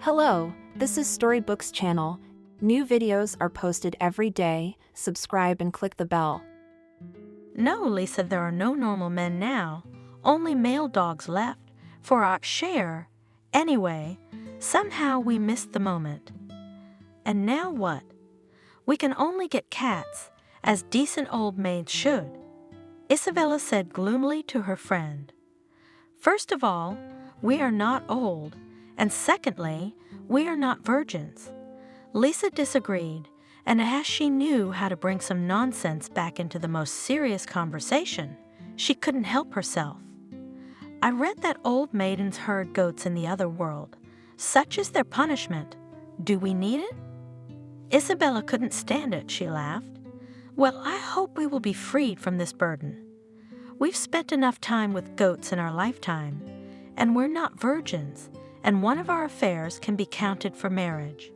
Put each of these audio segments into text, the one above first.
Hello, this is Storybooks channel. New videos are posted every day. Subscribe and click the bell. No, Lisa, there are no normal men now. Only male dogs left for our share. Anyway, somehow we missed the moment. And now what? We can only get cats, as decent old maids should, Isabella said gloomily to her friend. First of all, we are not old, and secondly, we are not virgins. Lisa disagreed, and as she knew how to bring some nonsense back into the most serious conversation, she couldn't help herself. I read that old maidens herd goats in the other world. Such is their punishment. Do we need it? Isabella couldn't stand it, she laughed. Well, I hope we will be freed from this burden. We've spent enough time with goats in our lifetime, and we're not virgins, and one of our affairs can be counted for marriage.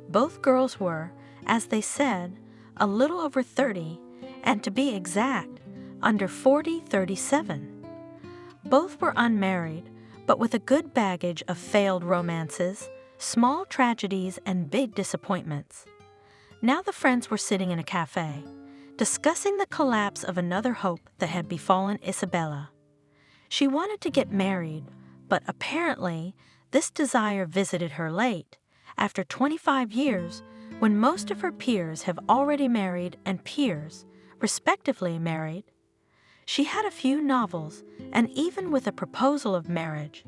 Both girls were, as they said, a little over 30, and to be exact, under 37. Both were unmarried, but with a good baggage of failed romances, small tragedies, and big disappointments. Now the friends were sitting in a cafe, discussing the collapse of another hope that had befallen Isabella. She wanted to get married, but apparently this desire visited her late, after 25 years, when most of her peers have already married and peers, respectively, married. She had a few novels, and even with a proposal of marriage,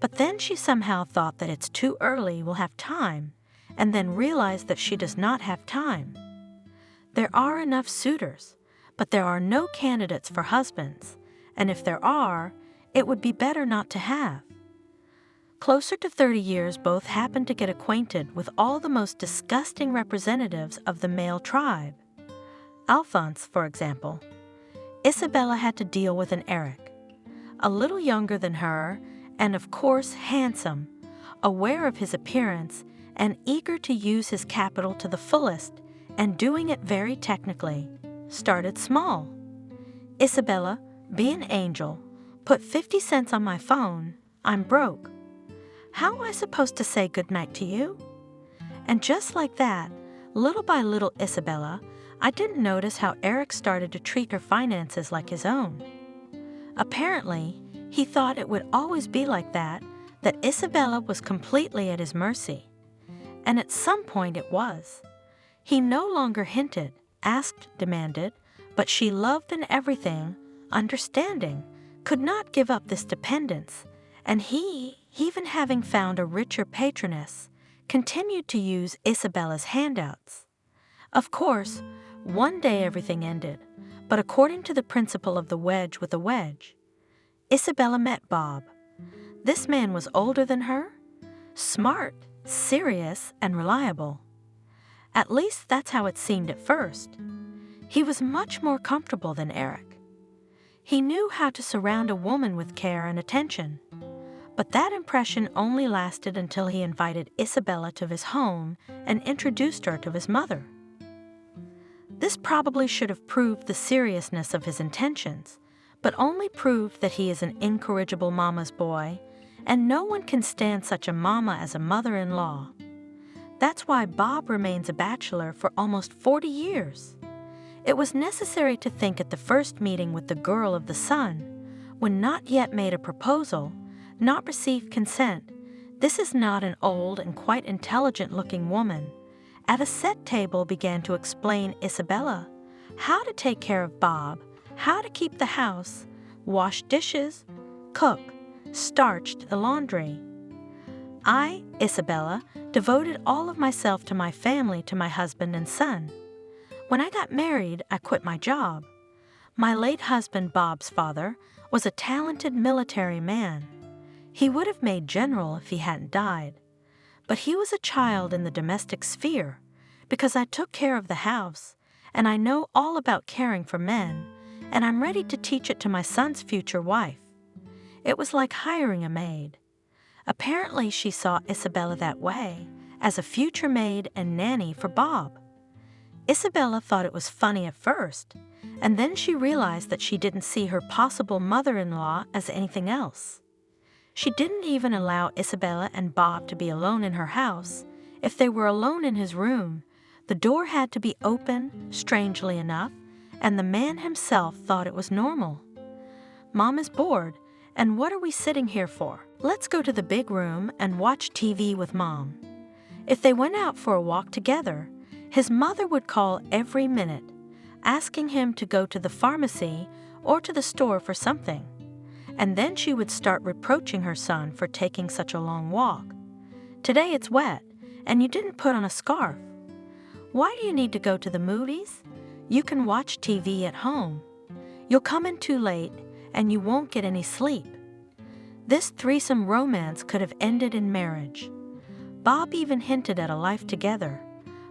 but then she somehow thought that it's too early, will have time, and then realized that she does not have time. There are enough suitors, but there are no candidates for husbands, and if there are, it would be better not to have. Closer to 30 years, both happened to get acquainted with all the most disgusting representatives of the male tribe. Alphonse, for example. Isabella had to deal with an Eric, a little younger than her, and of course handsome, aware of his appearance, and eager to use his capital to the fullest, and doing it very technically. Started small. Isabella, be an angel, put 50 cents on my phone, I'm broke. How am I supposed to say goodnight to you? And just like that, little by little, Isabella, I didn't notice how Eric started to treat her finances like his own. Apparently, he thought it would always be like that Isabella was completely at his mercy. And at some point it was. He no longer hinted, asked, demanded, but she loved in everything, understanding, could not give up this dependence, and he, even having found a richer patroness, continued to use Isabella's handouts. Of course, one day everything ended, but according to the principle of the wedge with a wedge, Isabella met Bob. This man was older than her, smart, serious, and reliable. At least that's how it seemed at first. He was much more comfortable than Eric. He knew how to surround a woman with care and attention. But that impression only lasted until he invited Isabella to his home and introduced her to his mother. This probably should have proved the seriousness of his intentions, but only proved that he is an incorrigible mama's boy, and no one can stand such a mama as a mother-in-law. That's why Bob remains a bachelor for almost 40 years. It was necessary to think at the first meeting with the girl of the sun, when not yet made a proposal, not received consent, this is not an old and quite intelligent-looking woman, at a set table began to explain Isabella how to take care of Bob, how to keep the house, wash dishes, cook, starched the laundry. I, Isabella, devoted all of myself to my family, to my husband and son. When I got married, I quit my job. My late husband, Bob's father, was a talented military man. He would have made general if he hadn't died. But he was a child in the domestic sphere, because I took care of the house, and I know all about caring for men, and I'm ready to teach it to my son's future wife. It was like hiring a maid. Apparently she saw Isabella that way, as a future maid and nanny for Bob. Isabella thought it was funny at first, and then she realized that she didn't see her possible mother-in-law as anything else. She didn't even allow Isabella and Bob to be alone in her house. If they were alone in his room, the door had to be open, strangely enough, and the man himself thought it was normal. Mom is bored, and what are we sitting here for? Let's go to the big room and watch TV with Mom. If they went out for a walk together, his mother would call every minute, asking him to go to the pharmacy or to the store for something. And then she would start reproaching her son for taking such a long walk. Today it's wet, and you didn't put on a scarf. Why do you need to go to the movies? You can watch TV at home. You'll come in too late, and you won't get any sleep. This threesome romance could have ended in marriage. Bob even hinted at a life together,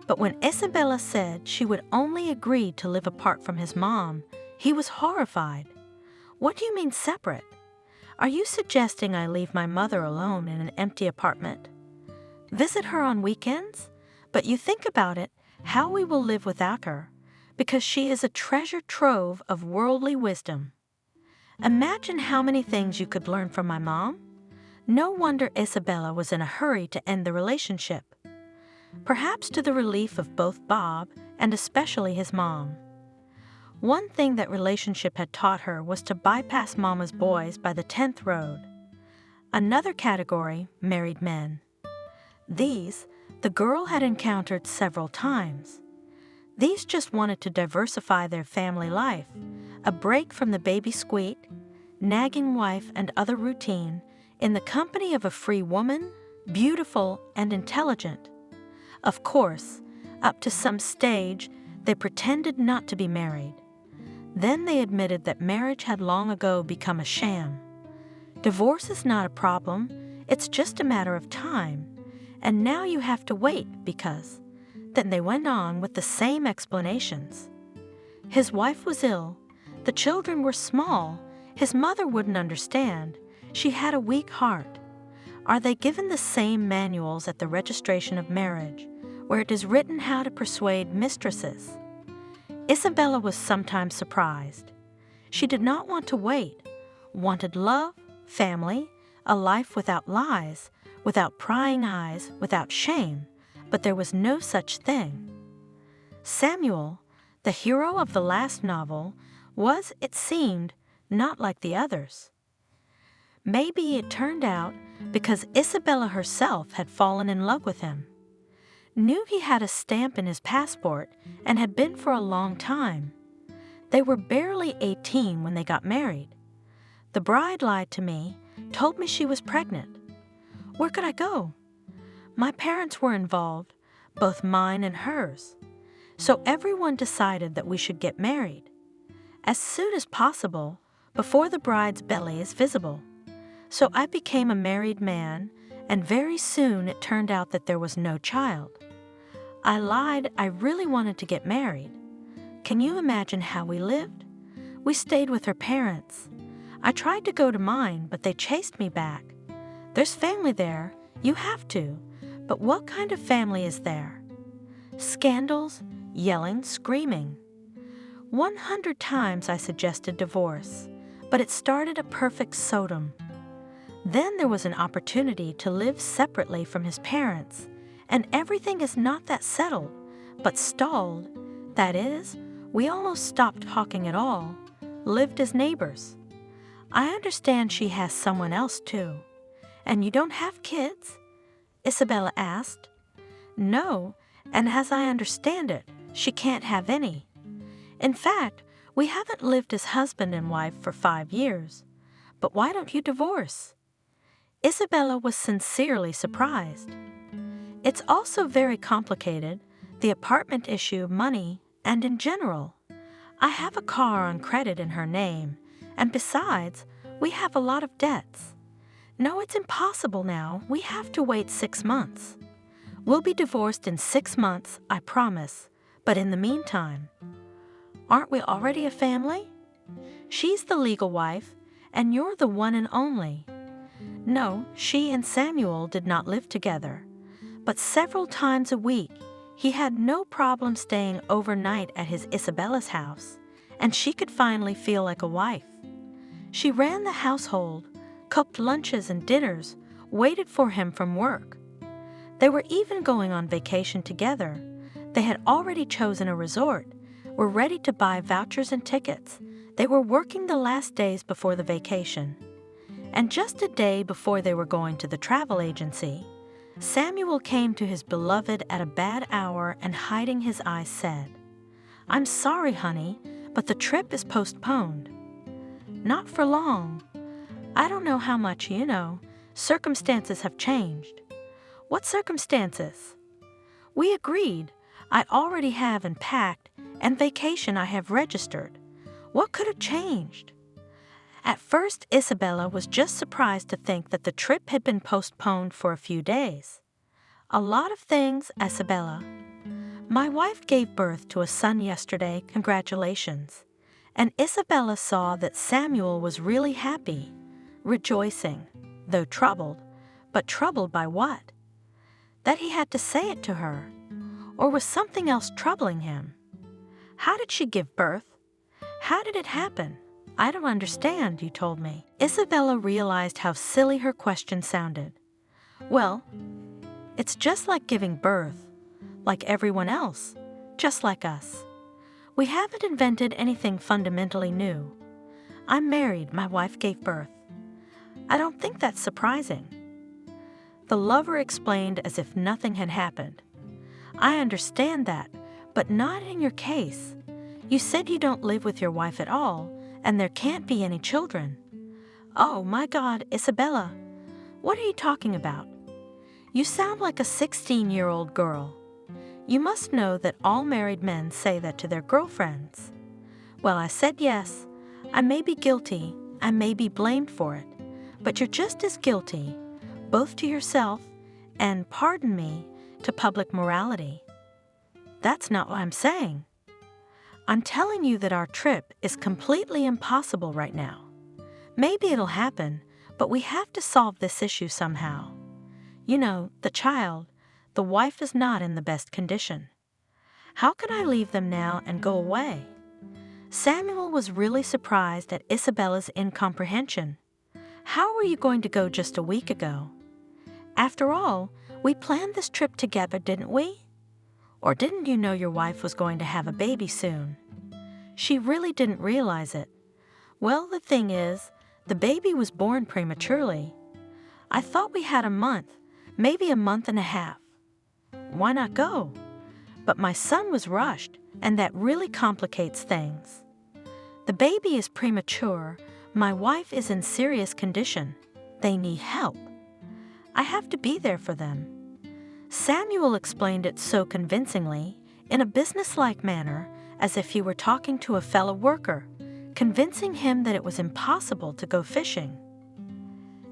but when Isabella said she would only agree to live apart from his mom, he was horrified. What do you mean separate? Are you suggesting I leave my mother alone in an empty apartment? Visit her on weekends? But you think about it, how we will live without her, because she is a treasure trove of worldly wisdom. Imagine how many things you could learn from my mom. No wonder Isabella was in a hurry to end the relationship. Perhaps to the relief of both Bob and especially his mom. One thing that relationship had taught her was to bypass Mama's boys by the 10th road. Another category, married men. These, the girl had encountered several times. These just wanted to diversify their family life, a break from the baby squeak, nagging wife and other routine, in the company of a free woman, beautiful and intelligent. Of course, up to some stage, they pretended not to be married. Then they admitted that marriage had long ago become a sham. Divorce is not a problem, it's just a matter of time. And now you have to wait because... Then they went on with the same explanations. His wife was ill, the children were small, his mother wouldn't understand, she had a weak heart. Are they given the same manuals at the registration of marriage, where it is written how to persuade mistresses? Isabella was sometimes surprised. She did not want to wait, wanted love, family, a life without lies, without prying eyes, without shame, but there was no such thing. Samuel, the hero of the last novel, was, it seemed, not like the others. Maybe it turned out because Isabella herself had fallen in love with him. Knew he had a stamp in his passport and had been for a long time. They were barely 18 when they got married. The bride lied to me, told me she was pregnant. Where could I go? My parents were involved, both mine and hers. So everyone decided that we should get married. As soon as possible, before the bride's belly is visible. So I became a married man, and very soon it turned out that there was no child. I lied I really wanted to get married. Can you imagine how we lived? We stayed with her parents. I tried to go to mine, but they chased me back. There's family there, you have to, but what kind of family is there? Scandals, yelling, screaming. 100 times I suggested divorce, but it started a perfect Sodom. Then there was an opportunity to live separately from his parents, and everything is not that settled, but stalled. That is, we almost stopped talking at all, lived as neighbors. I understand she has someone else too. And you don't have kids? Isabella asked. No, and as I understand it, she can't have any. In fact, we haven't lived as husband and wife for 5 years. But why don't you divorce? Isabella was sincerely surprised. It's also very complicated, the apartment issue, money, and in general. I have a car on credit in her name, and besides, we have a lot of debts. No, it's impossible now. We have to wait 6 months. We'll be divorced in 6 months, I promise, but in the meantime. Aren't we already a family? She's the legal wife, and you're the one and only. No, she and Samuel did not live together, but several times a week he had no problem staying overnight at his Isabella's house, and she could finally feel like a wife. She ran the household, cooked lunches and dinners, waited for him from work. They were even going on vacation together. They had already chosen a resort, were ready to buy vouchers and tickets. They were working the last days before the vacation. And just a day before they were going to the travel agency, Samuel came to his beloved at a bad hour and hiding his eyes said, "I'm sorry, honey, but the trip is postponed." "Not for long. I don't know how much you know. Circumstances have changed." "What circumstances?" "We agreed. I already have and packed, and vacation I have registered. What could have changed?" At first, Isabella was just surprised to think that the trip had been postponed for a few days. "A lot of things, Isabella. My wife gave birth to a son yesterday, congratulations." And Isabella saw that Samuel was really happy, rejoicing, though troubled. But troubled by what? That he had to say it to her. Or was something else troubling him? How did she give birth? How did it happen? "I don't understand," you told me. Isabella realized how silly her question sounded. "Well, it's just like giving birth, like everyone else, just like us. We haven't invented anything fundamentally new. I'm married, my wife gave birth. I don't think that's surprising." The lover explained as if nothing had happened. "I understand that, but not in your case. You said you don't live with your wife at all, and there can't be any children." "Oh, my God, Isabella, what are you talking about? You sound like a 16-year-old girl. You must know that all married men say that to their girlfriends." "Well, I said yes. I may be guilty, I may be blamed for it, but you're just as guilty, both to yourself and, pardon me, to public morality." "That's not what I'm saying. I'm telling you that our trip is completely impossible right now. Maybe it'll happen, but we have to solve this issue somehow. You know, the child, the wife is not in the best condition. How can I leave them now and go away?" Samuel was really surprised at Isabella's incomprehension. "How were you going to go just a week ago? After all, we planned this trip together, didn't we? Or didn't you know your wife was going to have a baby soon?" She really didn't realize it. "Well, the thing is, the baby was born prematurely. I thought we had a month, maybe a month and a half. Why not go? But my son was rushed, and that really complicates things. The baby is premature. My wife is in serious condition. They need help. I have to be there for them." Samuel explained it so convincingly, in a businesslike manner, as if he were talking to a fellow worker, convincing him that it was impossible to go fishing.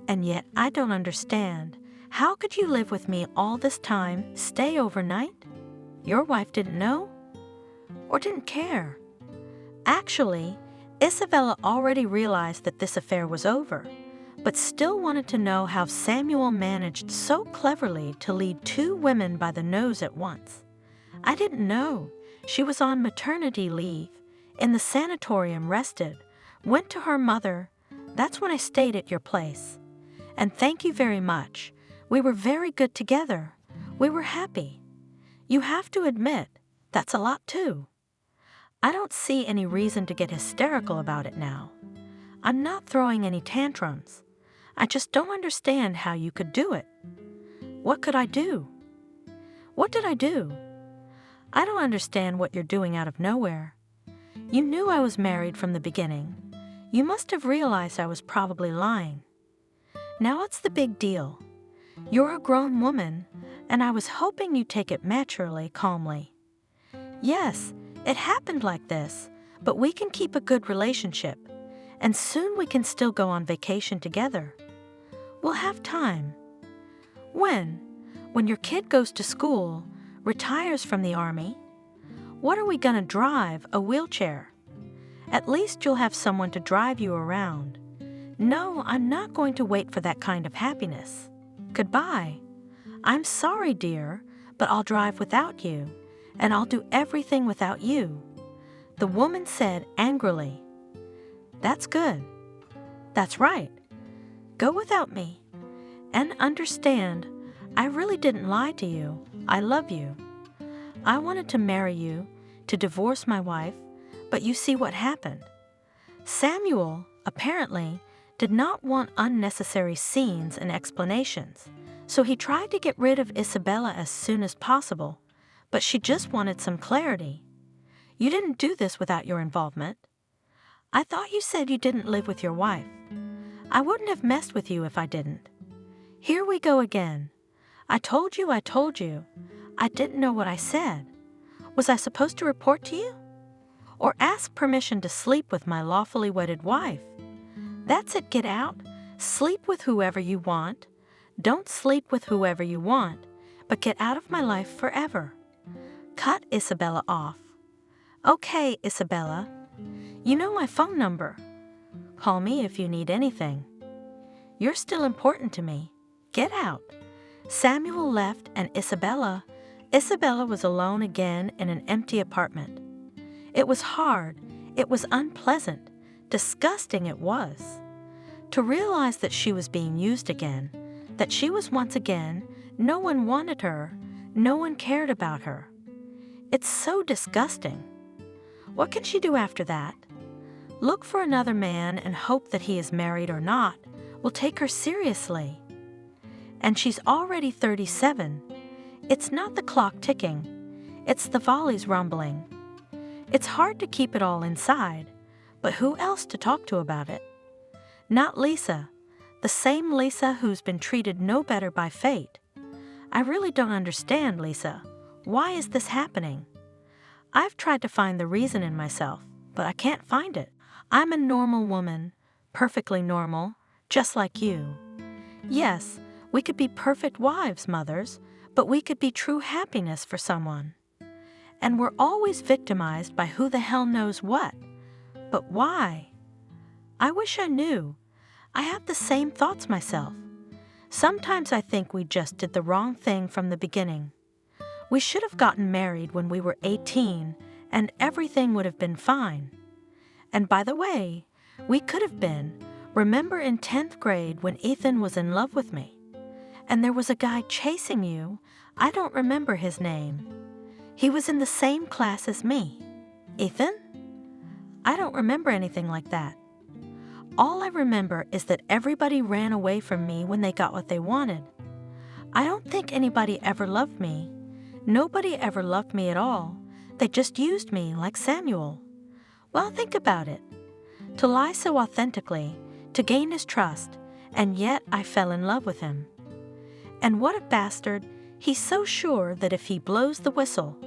"And yet I don't understand. How could you live with me all this time, stay overnight? Your wife didn't know? Or didn't care?" Actually, Isabella already realized that this affair was over, but still wanted to know how Samuel managed so cleverly to lead two women by the nose at once. "I didn't know. She was on maternity leave, in the sanatorium rested, went to her mother. That's when I stayed at your place. And thank you very much. We were very good together. We were happy. You have to admit, that's a lot too. I don't see any reason to get hysterical about it now. I'm not throwing any tantrums. I just don't understand how you could do it." "What could I do?" "What did I do? I don't understand what you're doing out of nowhere. You knew I was married from the beginning. You must have realized I was probably lying. Now what's the big deal? You're a grown woman, and I was hoping you'd take it maturely, calmly. Yes, it happened like this, but we can keep a good relationship, and soon we can still go on vacation together. We'll have time. When? When your kid goes to school, retires from the army? What are we going to drive, a wheelchair? At least you'll have someone to drive you around. No, I'm not going to wait for that kind of happiness. Goodbye. I'm sorry, dear, but I'll drive without you, and I'll do everything without you." The woman said angrily, "That's good. That's right. Go without me. And understand, I really didn't lie to you. I love you. I wanted to marry you, to divorce my wife, but you see what happened. Samuel, apparently, did not want unnecessary scenes and explanations, so he tried to get rid of Isabella as soon as possible, but she just wanted some clarity. You didn't do this without your involvement. I thought you said you didn't live with your wife. I wouldn't have messed with you if I didn't. Here we go again. I told you. I didn't know what I said. Was I supposed to report to you? Or ask permission to sleep with my lawfully wedded wife? That's it, get out. Sleep with whoever you want. Don't sleep with whoever you want, but get out of my life forever. Cut Isabella off. Okay, Isabella. You know my phone number. Call me if you need anything. You're still important to me. Get out. Samuel left, and Isabella was alone again in an empty apartment. It was hard. It was unpleasant. Disgusting it was. To realize that she was being used again, that she was once again, no one wanted her, no one cared about her. It's so disgusting. What can she do after that? Look for another man and hope that he is married or not will take her seriously. And she's already 37. It's not the clock ticking. It's the volleys rumbling. It's hard to keep it all inside, but who else to talk to about it? Not Lisa, the same Lisa who's been treated no better by fate. I really don't understand, Lisa. Why is this happening? I've tried to find the reason in myself, but I can't find it. I'm a normal woman, perfectly normal, just like you. Yes, we could be perfect wives, mothers, but we could be true happiness for someone. And we're always victimized by who the hell knows what. But why? I wish I knew. I have the same thoughts myself. Sometimes I think we just did the wrong thing from the beginning. We should have gotten married when we were 18, and everything would have been fine. And by the way, we could have been. Remember in 10th grade when Ethan was in love with me? And there was a guy chasing you. I don't remember his name. He was in the same class as me. Ethan? I don't remember anything like that. All I remember is that everybody ran away from me when they got what they wanted. I don't think anybody ever loved me. Nobody ever loved me at all. They just used me like Samuel. Well, think about it. To lie so authentically, to gain his trust, and yet I fell in love with him. And what a bastard. He's so sure that if he blows the whistle,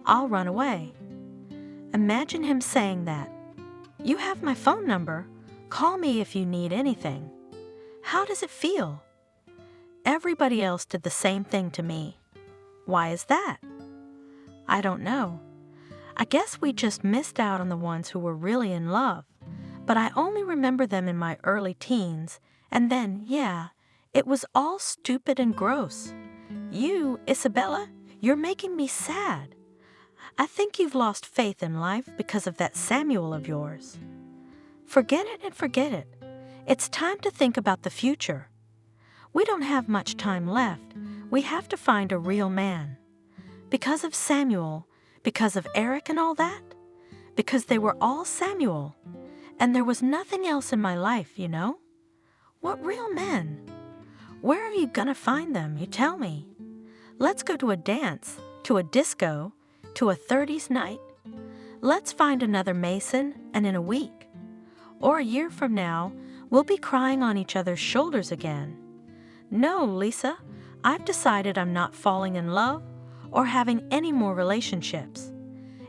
I'll run away. Imagine him saying that. You have my phone number. Call me if you need anything. How does it feel? Everybody else did the same thing to me. Why is that? I don't know. I guess we just missed out on the ones who were really in love. But I only remember them in my early teens, and then, yeah, it was all stupid and gross. You, Isabella, you're making me sad. I think you've lost faith in life because of that Samuel of yours. Forget it and forget it. It's time to think about the future. We don't have much time left. We have to find a real man. Because of Samuel, because of Eric and all that? Because they were all Samuel. And there was nothing else in my life, you know? What real men? Where are you gonna find them, you tell me? Let's go to a dance, to a disco, to a 30s night. Let's find another Mason, and in a week, or a year from now, we'll be crying on each other's shoulders again. No, Lisa, I've decided I'm not falling in love or having any more relationships.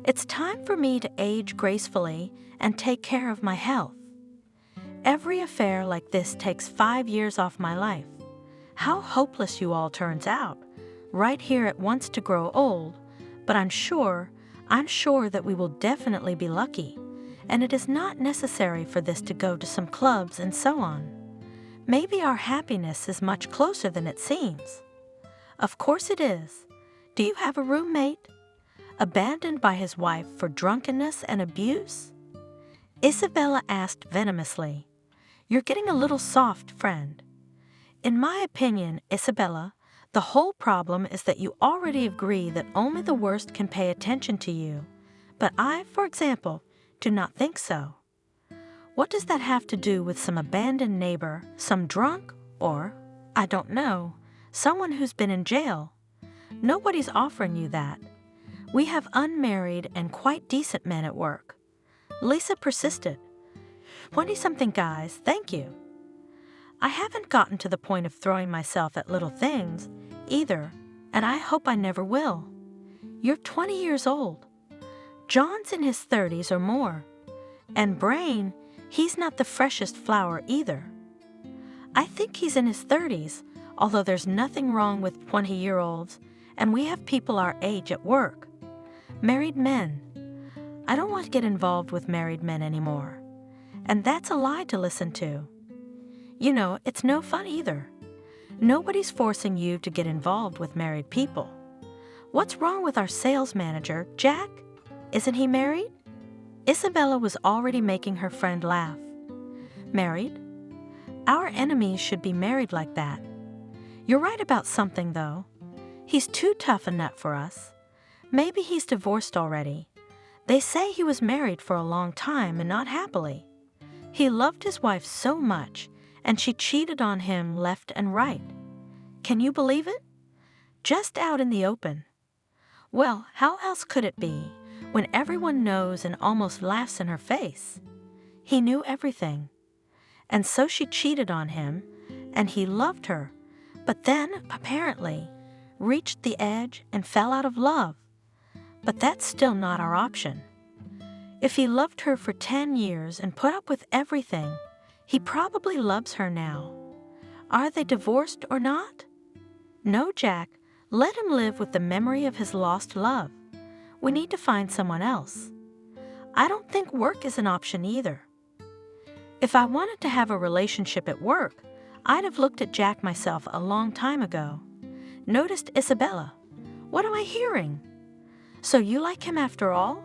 It's time for me to age gracefully and take care of my health. Every affair like this takes 5 years off my life. How hopeless you all turns out, right here at Once to Grow Old, but I'm sure that we will definitely be lucky, and it is not necessary for this to go to some clubs and so on. Maybe our happiness is much closer than it seems. Of course it is. Do you have a roommate? Abandoned by his wife for drunkenness and abuse? Isabella asked venomously. You're getting a little soft, friend. In my opinion, Isabella, the whole problem is that you already agree that only the worst can pay attention to you. But I, for example, do not think so. What does that have to do with some abandoned neighbor, some drunk, or, I don't know, someone who's been in jail? Nobody's offering you that. We have unmarried and quite decent men at work. Lisa persisted. 20-something guys, thank you. I haven't gotten to the point of throwing myself at little things, either, and I hope I never will. You're 20 years old. John's in his 30s or more. And Brain, he's not the freshest flower either. I think he's in his 30s, although there's nothing wrong with 20-year-olds, and we have people our age at work. Married men. I don't want to get involved with married men anymore. And that's a lie to listen to. You know, it's no fun either. Nobody's forcing you to get involved with married people. What's wrong with our sales manager, Jack? Isn't he married? Isabella was already making her friend laugh. Married? Our enemies should be married like that. You're right about something, though. He's too tough a nut for us. Maybe he's divorced already. They say he was married for a long time and not happily. He loved his wife so much, and she cheated on him left and right. Can you believe it? Just out in the open. Well, how else could it be when everyone knows and almost laughs in her face? He knew everything. And so she cheated on him, and he loved her, but then, apparently, reached the edge and fell out of love. But that's still not our option. If he loved her for 10 years and put up with everything, he probably loves her now. Are they divorced or not? No, Jack, let him live with the memory of his lost love. We need to find someone else. I don't think work is an option either. If I wanted to have a relationship at work, I'd have looked at Jack myself a long time ago. Noticed Isabella. What am I hearing? So you like him after all?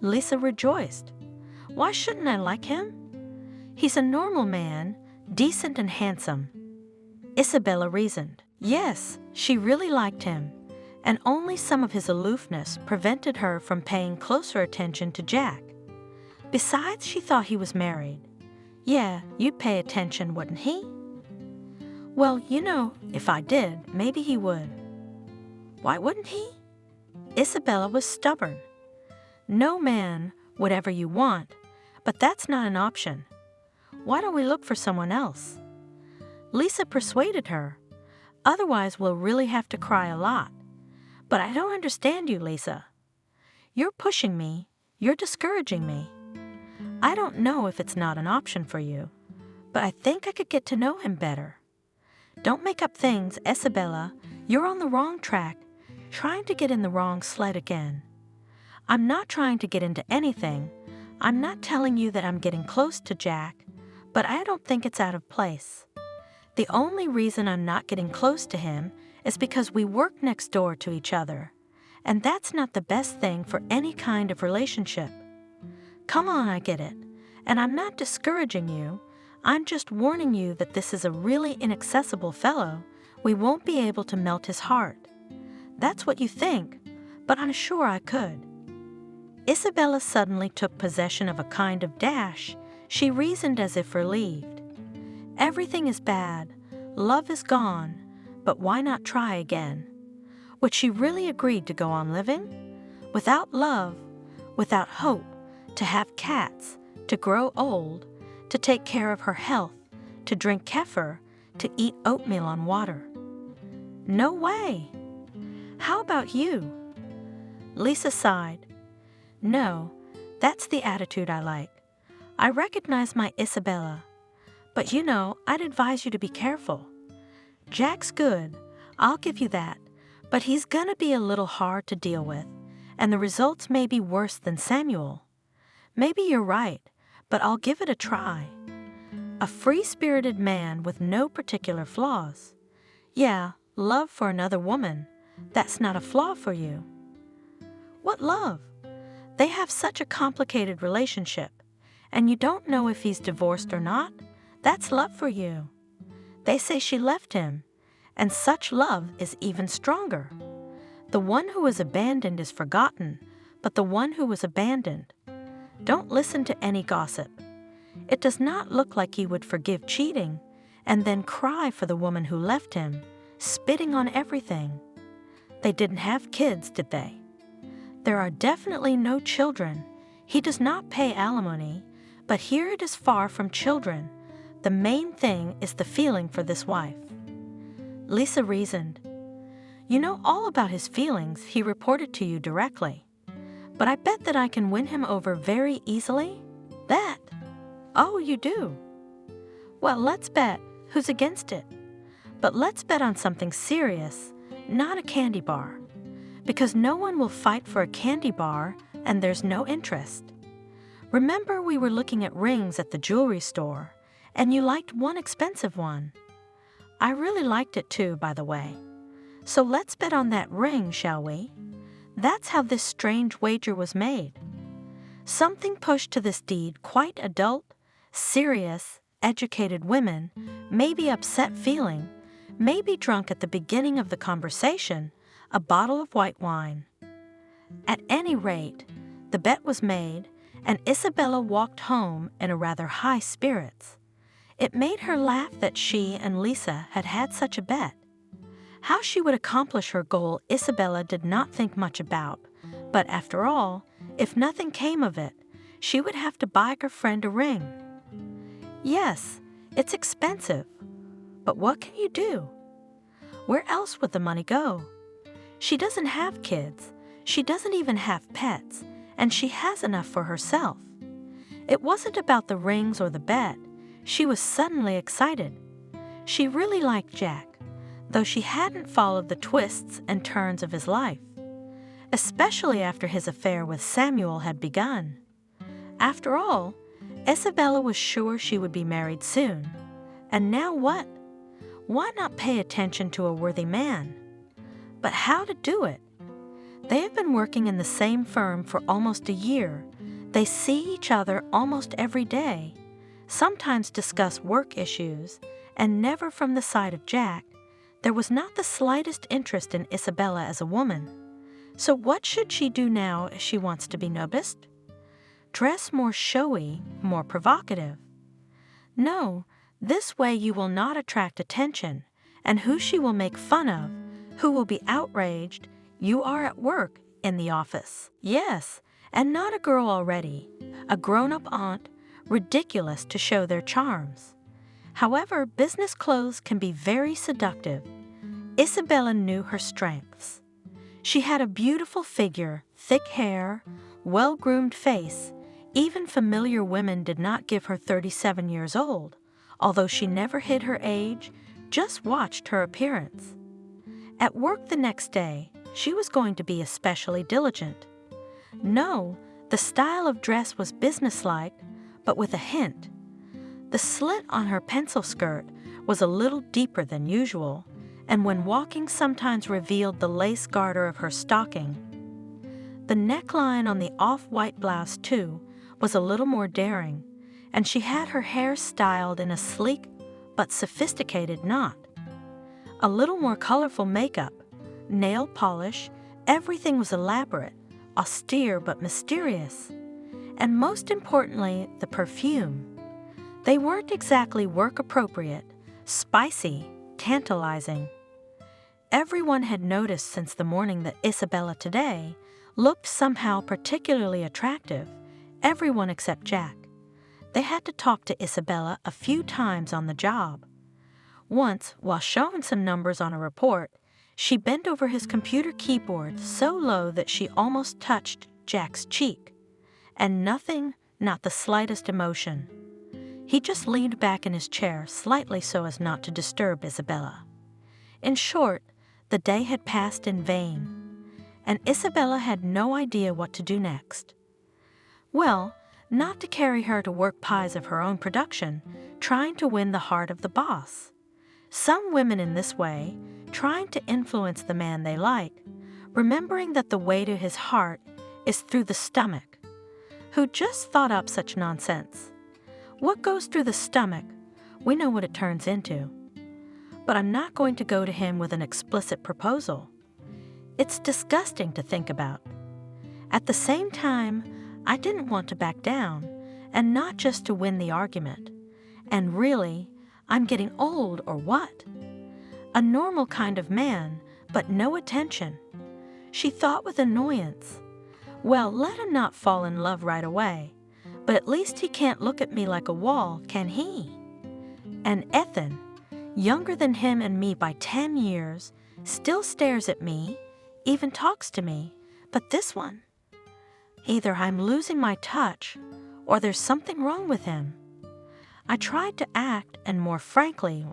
Lisa rejoiced. Why shouldn't I like him? He's a normal man, decent and handsome. Isabella reasoned. Yes, she really liked him, and only some of his aloofness prevented her from paying closer attention to Jack. Besides, she thought he was married. Yeah, you'd pay attention, wouldn't he? Well, you know, if I did, maybe he would. Why wouldn't he? Isabella was stubborn. No man, whatever you want, but that's not an option. Why don't we look for someone else? Lisa persuaded her. Otherwise, we'll really have to cry a lot. But I don't understand you, Lisa. You're pushing me. You're discouraging me. I don't know if it's not an option for you, but I think I could get to know him better. Don't make up things, Isabella. You're on the wrong track, trying to get in the wrong sled again. I'm not trying to get into anything. I'm not telling you that I'm getting close to Jack, but I don't think it's out of place. The only reason I'm not getting close to him is because we work next door to each other, and that's not the best thing for any kind of relationship. Come on, I get it, and I'm not discouraging you. I'm just warning you that this is a really inaccessible fellow. We won't be able to melt his heart. That's what you think, but I'm sure I could. Isabella suddenly took possession of a kind of dash. She reasoned as if relieved. Everything is bad. Love is gone. But why not try again? Would she really agree to go on living? Without love, without hope, to have cats, to grow old, to take care of her health, to drink kefir, to eat oatmeal on water. No way. How about you? Lisa sighed. No, that's the attitude I like. I recognize my Isabella. But you know, I'd advise you to be careful. Jack's good, I'll give you that, but he's gonna be a little hard to deal with, and the results may be worse than Samuel. Maybe you're right, but I'll give it a try. A free-spirited man with no particular flaws. Yeah, love for another woman. That's not a flaw for you. What love? They have such a complicated relationship, and you don't know if he's divorced or not. That's love for you. They say she left him, and such love is even stronger. The one who was abandoned is forgotten, but the one who was abandoned. Don't listen to any gossip. It does not look like he would forgive cheating and then cry for the woman who left him, spitting on everything. They didn't have kids, did they? There are definitely no children. He does not pay alimony, but here it is far from children. The main thing is the feeling for this wife. Lisa reasoned. You know all about his feelings. He reported to you directly. But I bet that I can win him over very easily. Bet? Oh, you do? Well, let's bet. Who's against it? But let's bet on something serious, not a candy bar. Because no one will fight for a candy bar and there's no interest. Remember we were looking at rings at the jewelry store, and you liked one expensive one. I really liked it too, by the way. So let's bet on that ring, shall we? That's how this strange wager was made. Something pushed to this deed quite adult, serious, educated women, maybe upset feeling, maybe drunk at the beginning of the conversation, a bottle of white wine. At any rate, the bet was made, and Isabella walked home in a rather high spirits. It made her laugh that she and Lisa had had such a bet. How she would accomplish her goal Isabella did not think much about, but after all, if nothing came of it, she would have to buy her friend a ring. Yes, it's expensive, but what can you do? Where else would the money go? She doesn't have kids, she doesn't even have pets, and she has enough for herself. It wasn't about the rings or the bet. She was suddenly excited. She really liked Jack, though she hadn't followed the twists and turns of his life, especially after his affair with Samuel had begun. After all, Isabella was sure she would be married soon. And now what? Why not pay attention to a worthy man? But how to do it? They have been working in the same firm for almost a year. They see each other almost every day, sometimes discuss work issues, and never from the side of Jack. There was not the slightest interest in Isabella as a woman. So what should she do now if she wants to be noticed? Dress more showy, more provocative. No, this way you will not attract attention, and who she will make fun of, who will be outraged. You are at work in the office. Yes, and not a girl already, a grown-up aunt, ridiculous to show their charms. However, business clothes can be very seductive. Isabella knew her strengths. She had a beautiful figure, thick hair, well-groomed face. Even familiar women did not give her 37 years old, although she never hid her age, just watched her appearance. At work the next day, she was going to be especially diligent. No, the style of dress was businesslike, but with a hint. The slit on her pencil skirt was a little deeper than usual, and when walking sometimes revealed the lace garter of her stocking. The neckline on the off-white blouse, too, was a little more daring, and she had her hair styled in a sleek but sophisticated knot. A little more colorful makeup, nail polish, everything was elaborate, austere but mysterious. And most importantly, the perfume. They weren't exactly work-appropriate, spicy, tantalizing. Everyone had noticed since the morning that Isabella today looked somehow particularly attractive, everyone except Jack. They had to talk to Isabella a few times on the job. Once, while showing some numbers on a report, she bent over his computer keyboard so low that she almost touched Jack's cheek. And nothing, not the slightest emotion. He just leaned back in his chair slightly so as not to disturb Isabella. In short, the day had passed in vain, and Isabella had no idea what to do next. Well, not to carry her to work pies of her own production, trying to win the heart of the boss. Some women in this way, trying to influence the man they like, remembering that the way to his heart is through the stomach. Who just thought up such nonsense? What goes through the stomach? We know what it turns into. but I'm not going to go to him with an explicit proposal. It's disgusting to think about. At the same time, I didn't want to back down, and not just to win the argument. And really, I'm getting old or what? A normal kind of man, but no attention. She thought with annoyance. Well, let him not fall in love right away, but at least he can't look at me like a wall, can he? And Ethan, younger than him and me by 10 years, still stares at me, even talks to me, but this one? Either I'm losing my touch, or there's something wrong with him. I tried to act, and more frankly,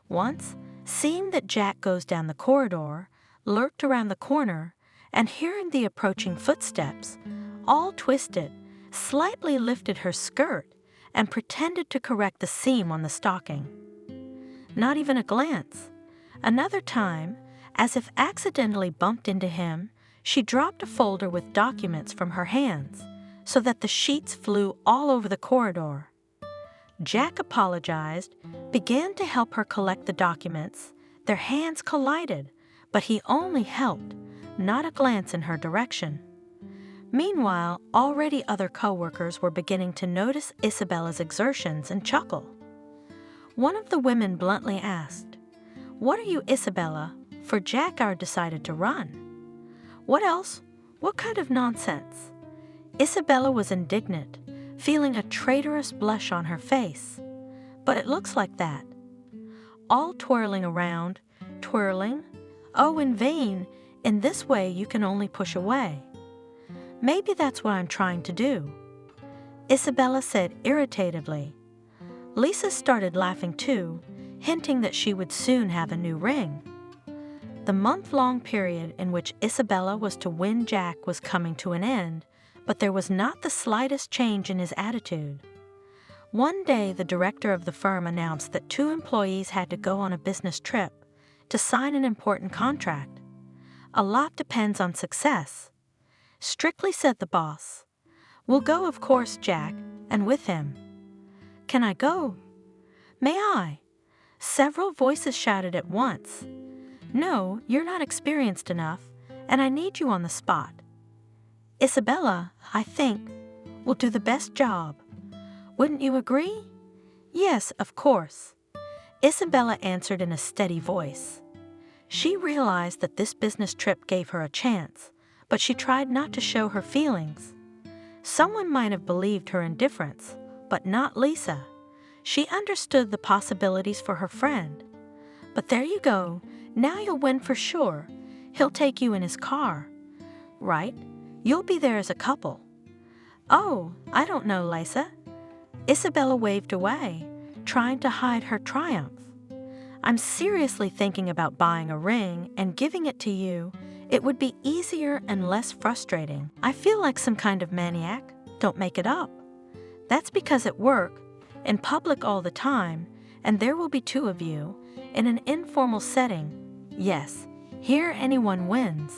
once, seeing that Jack goes down the corridor, lurked around the corner, and hearing the approaching footsteps, all twisted, slightly lifted her skirt and pretended to correct the seam on the stocking. Not even a glance. Another time, as if accidentally bumped into him, she dropped a folder with documents from her hands, so that the sheets flew all over the corridor. Jack apologized, began to help her collect the documents. Their hands collided, but he only helped, not a glance in her direction. Meanwhile, already other co-workers were beginning to notice Isabella's exertions and chuckle. One of the women bluntly asked, "What are you, Isabella?" For Jack decided to run. What else? What kind of nonsense? Isabella was indignant, feeling a traitorous blush on her face. But it looks like that. All twirling around, twirling. Oh, in vain. In this way you can only push away. Maybe that's what I'm trying to do, Isabella said irritatedly. Lisa started laughing too, hinting that she would soon have a new ring. The month-long period in which Isabella was to win Jack was coming to an end, but there was not the slightest change in his attitude. One day, the director of the firm announced that 2 employees had to go on a business trip to sign an important contract. A lot depends on success. Strictly said the boss. We'll go, of course, Jack, and with him. Can I go? May I? Several voices shouted at once. No, you're not experienced enough, and I need you on the spot. Isabella, I think, will do the best job. Wouldn't you agree? Yes, of course. Isabella answered in a steady voice. She realized that this business trip gave her a chance, but she tried not to show her feelings. Someone might have believed her indifference, but not Lisa. She understood the possibilities for her friend. But there you go. Now you'll win for sure. He'll take you in his car. Right? You'll be there as a couple. Oh, I don't know, Lisa. Isabella waved away, trying to hide her triumph. I'm seriously thinking about buying a ring and giving it to you. It would be easier and less frustrating. I feel like some kind of maniac. Don't make it up. That's because at work, in public all the time, and there will be 2 of you, in an informal setting. Yes, here anyone wins.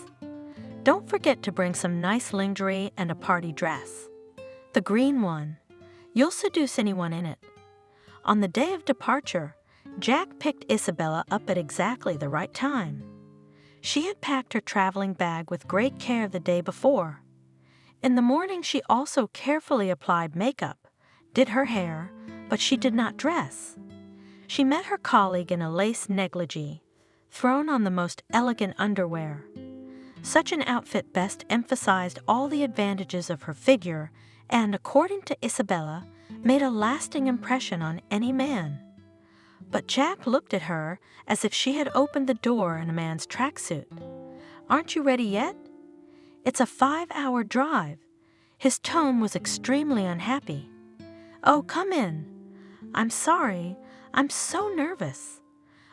Don't forget to bring some nice lingerie and a party dress. The green one. You'll seduce anyone in it. On the day of departure, Jack picked Isabella up at exactly the right time. She had packed her traveling bag with great care the day before. In the morning she also carefully applied makeup, did her hair, but she did not dress. She met her colleague in a lace negligee, thrown on the most elegant underwear. Such an outfit best emphasized all the advantages of her figure and, according to Isabella, made a lasting impression on any man. But Jack looked at her as if she had opened the door in a man's tracksuit. Aren't you ready yet? It's a 5-hour drive. His tone was extremely unhappy. Oh, come in. I'm sorry. I'm so nervous.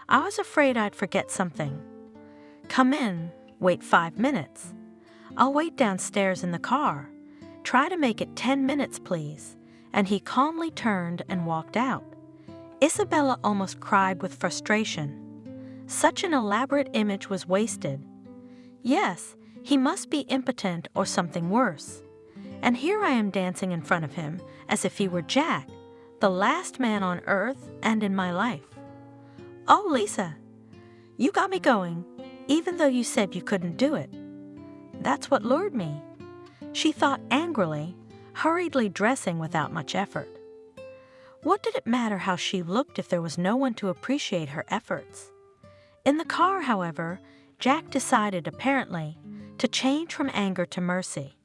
I was afraid I'd forget something. Come in. Wait 5 minutes. I'll wait downstairs in the car. Try to make it 10 minutes, please. And he calmly turned and walked out. Isabella almost cried with frustration. Such an elaborate image was wasted. Yes, he must be impotent or something worse. And here I am dancing in front of him as if he were Jack, the last man on earth and in my life. Oh, Lisa, You got me going, even though you said you couldn't do it. That's what lured me," she thought angrily, hurriedly dressing without much effort. What did it matter how she looked if there was no one to appreciate her efforts? In the car, however, Jack decided, apparently, to change from anger to mercy.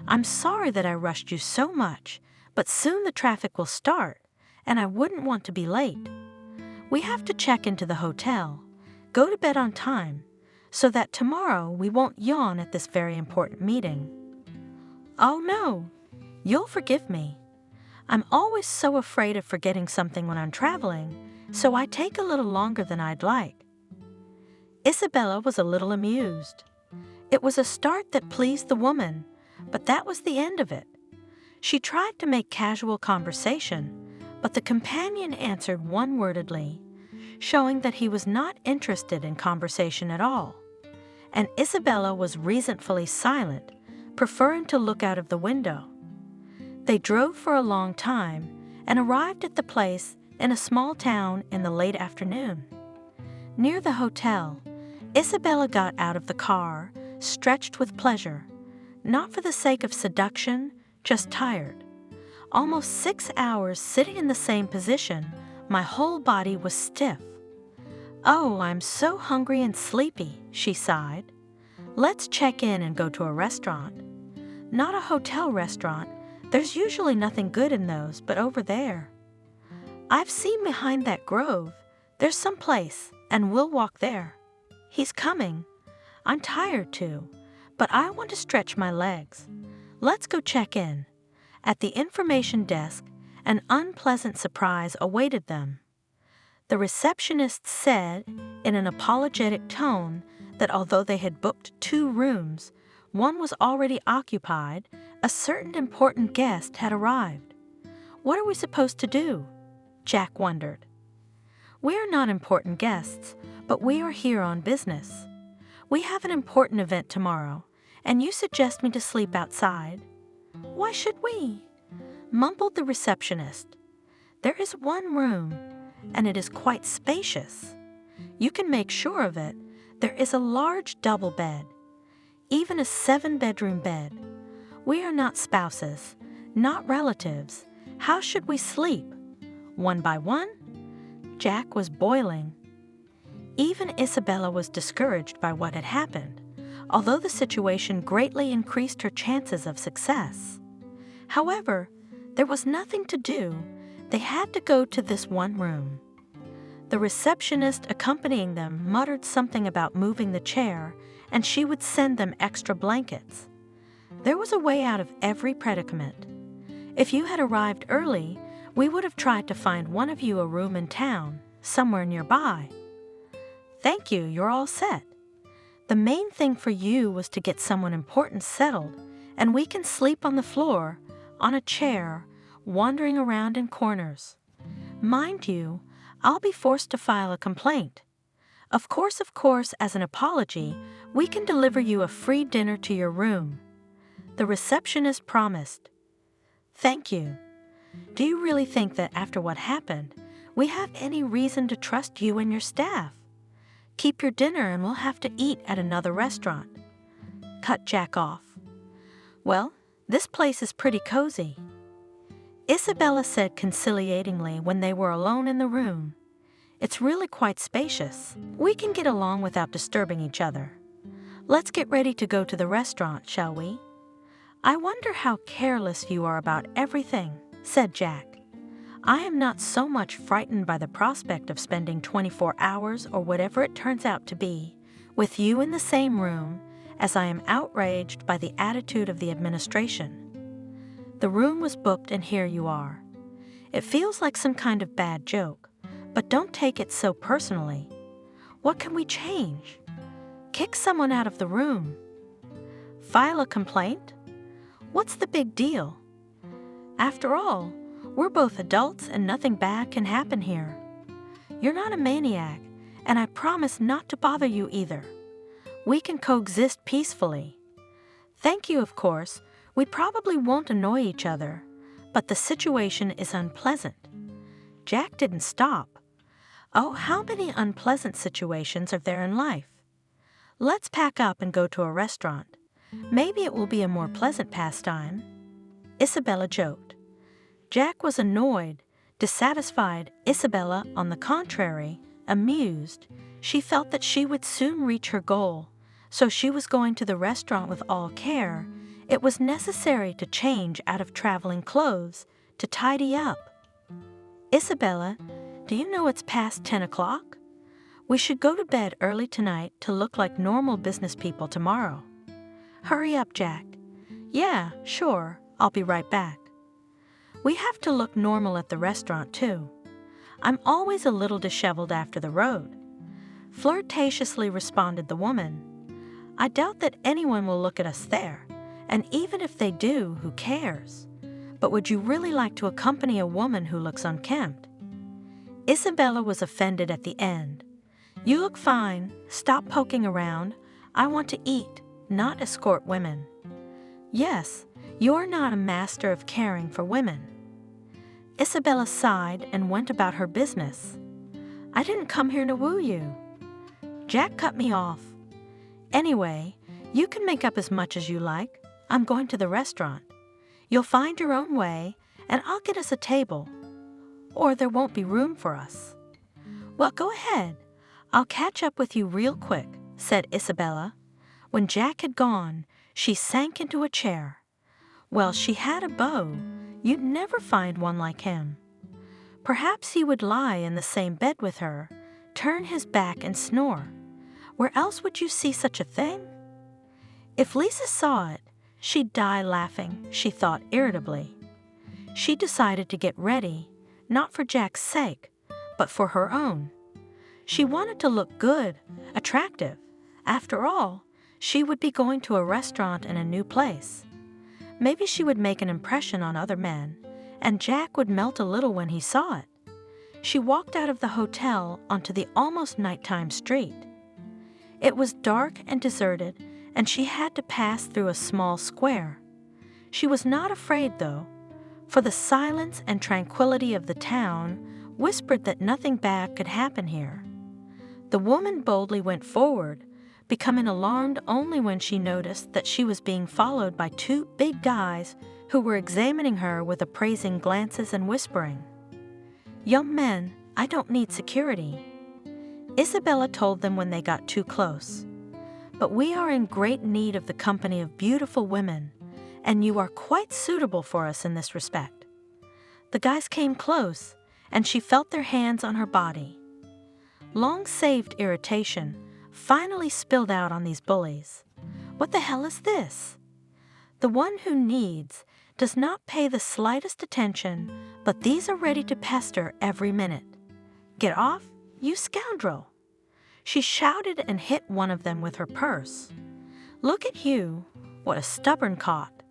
"I'm sorry that I rushed you so much, but soon the traffic will start, and I wouldn't want to be late. We have to check into the hotel, go to bed on time, so that tomorrow we won't yawn at this very important meeting." "Oh no, you'll forgive me. I'm always so afraid of forgetting something when I'm traveling, so I take a little longer than I'd like." Isabella was a little amused. It was a start that pleased the woman, but that was the end of it. She tried to make casual conversation, but the companion answered one-wordedly, showing that he was not interested in conversation at all. And Isabella was resentfully silent, preferring to look out of the window. They drove for a long time and arrived at the place in a small town in the late afternoon. Near the hotel, Isabella got out of the car, stretched with pleasure, not for the sake of seduction, just tired. Almost 6 hours sitting in the same position, my whole body was stiff. "Oh, I'm so hungry and sleepy," she sighed. "Let's check in and go to a restaurant." "Not a hotel restaurant. There's usually nothing good in those, but over there." "I've seen behind that grove. There's some place, and we'll walk there." "He's coming. I'm tired too, but I want to stretch my legs. Let's go check in." At the information desk, an unpleasant surprise awaited them. The receptionist said, in an apologetic tone, that although they had booked 2 rooms, one was already occupied, a certain important guest had arrived. "What are we supposed to do?" Jack wondered. "We are not important guests, but we are here on business. We have an important event tomorrow, and you suggest me to sleep outside." "Why should we?" mumbled the receptionist. "There is one room, and it is quite spacious. You can make sure of it. There is a large double bed, even a 7-bedroom bed. We are not spouses, not relatives. How should we sleep? One by one?" Jack was boiling. Even Isabella was discouraged by what had happened, although the situation greatly increased her chances of success. However, there was nothing to do. They had to go to this one room. The receptionist accompanying them muttered something about moving the chair, and she would send them extra blankets. There was a way out of every predicament. If you had arrived early, we would have tried to find one of you a room in town, somewhere nearby. "Thank you, you're all set. The main thing for you was to get someone important settled, and we can sleep on the floor, on a chair, wandering around in corners. Mind you, I'll be forced to file a complaint. Of course, as an apology, we can deliver you a free dinner to your room." The receptionist promised. "Thank you. Do you really think that after what happened, we have any reason to trust you and your staff? Keep your dinner and we'll have to eat at another restaurant." Cut Jack off. "Well, this place is pretty cozy," Isabella said conciliatingly when they were alone in the room. "It's really quite spacious. We can get along without disturbing each other. Let's get ready to go to the restaurant, shall we?" "I wonder how careless you are about everything," said Jack. "I am not so much frightened by the prospect of spending 24 hours or whatever it turns out to be with you in the same room as I am outraged by the attitude of the administration. The room was booked and here you are. It feels like some kind of bad joke, but don't take it so personally. What can we change? Kick someone out of the room? File a complaint? What's the big deal? After all, we're both adults and nothing bad can happen here. You're not a maniac, and I promise not to bother you either. We can coexist peacefully. Thank you, of course. We probably won't annoy each other, but the situation is unpleasant." Jack didn't stop. Oh, how many unpleasant situations are there in life? Let's pack up and go to a restaurant. Maybe it will be a more pleasant pastime. Isabella joked. Jack was annoyed, dissatisfied. Isabella, on the contrary, amused. She felt that she would soon reach her goal, so she was going to the restaurant with all care. It was necessary to change out of traveling clothes, to tidy up. Isabella, do you know it's past 10 o'clock? We should go to bed early tonight to look like normal business people tomorrow. Hurry up, Jack. Yeah, sure, I'll be right back. We have to look normal at the restaurant, too. I'm always a little disheveled after the road. Flirtatiously responded the woman. I doubt that anyone will look at us there, and even if they do, who cares? But would you really like to accompany a woman who looks unkempt? Isabella was offended at the end. You look fine. Stop poking around. I want to eat, not escort women. Yes, you're not a master of caring for women. Isabella sighed and went about her business. I didn't come here to woo you. Jack cut me off. Anyway, you can make up as much as you like. I'm going to the restaurant. You'll find your own way, and I'll get us a table. Or there won't be room for us. Well, go ahead. I'll catch up with you real quick, said Isabella. When Jack had gone, she sank into a chair. Well, she had a beau. You'd never find one like him. Perhaps he would lie in the same bed with her, turn his back and snore. Where else would you see such a thing? If Lisa saw it, she'd die laughing, she thought irritably. She decided to get ready, not for Jack's sake, but for her own. She wanted to look good, attractive. After all, she would be going to a restaurant in a new place. Maybe she would make an impression on other men, and Jack would melt a little when he saw it. She walked out of the hotel onto the almost nighttime street. It was dark and deserted, and she had to pass through a small square. She was not afraid, though, for the silence and tranquility of the town whispered that nothing bad could happen here. The woman boldly went forward, becoming alarmed only when she noticed that she was being followed by two big guys who were examining her with appraising glances and whispering. Young men, I don't need security. Isabella told them when they got too close. But we are in great need of the company of beautiful women, and you are quite suitable for us in this respect. The guys came close, and she felt their hands on her body. Long-saved irritation finally spilled out on these bullies. What the hell is this? The one who needs does not pay the slightest attention, but these are ready to pester every minute. Get off, you scoundrel! She shouted and hit one of them with her purse. Look at you, what a stubborn cot!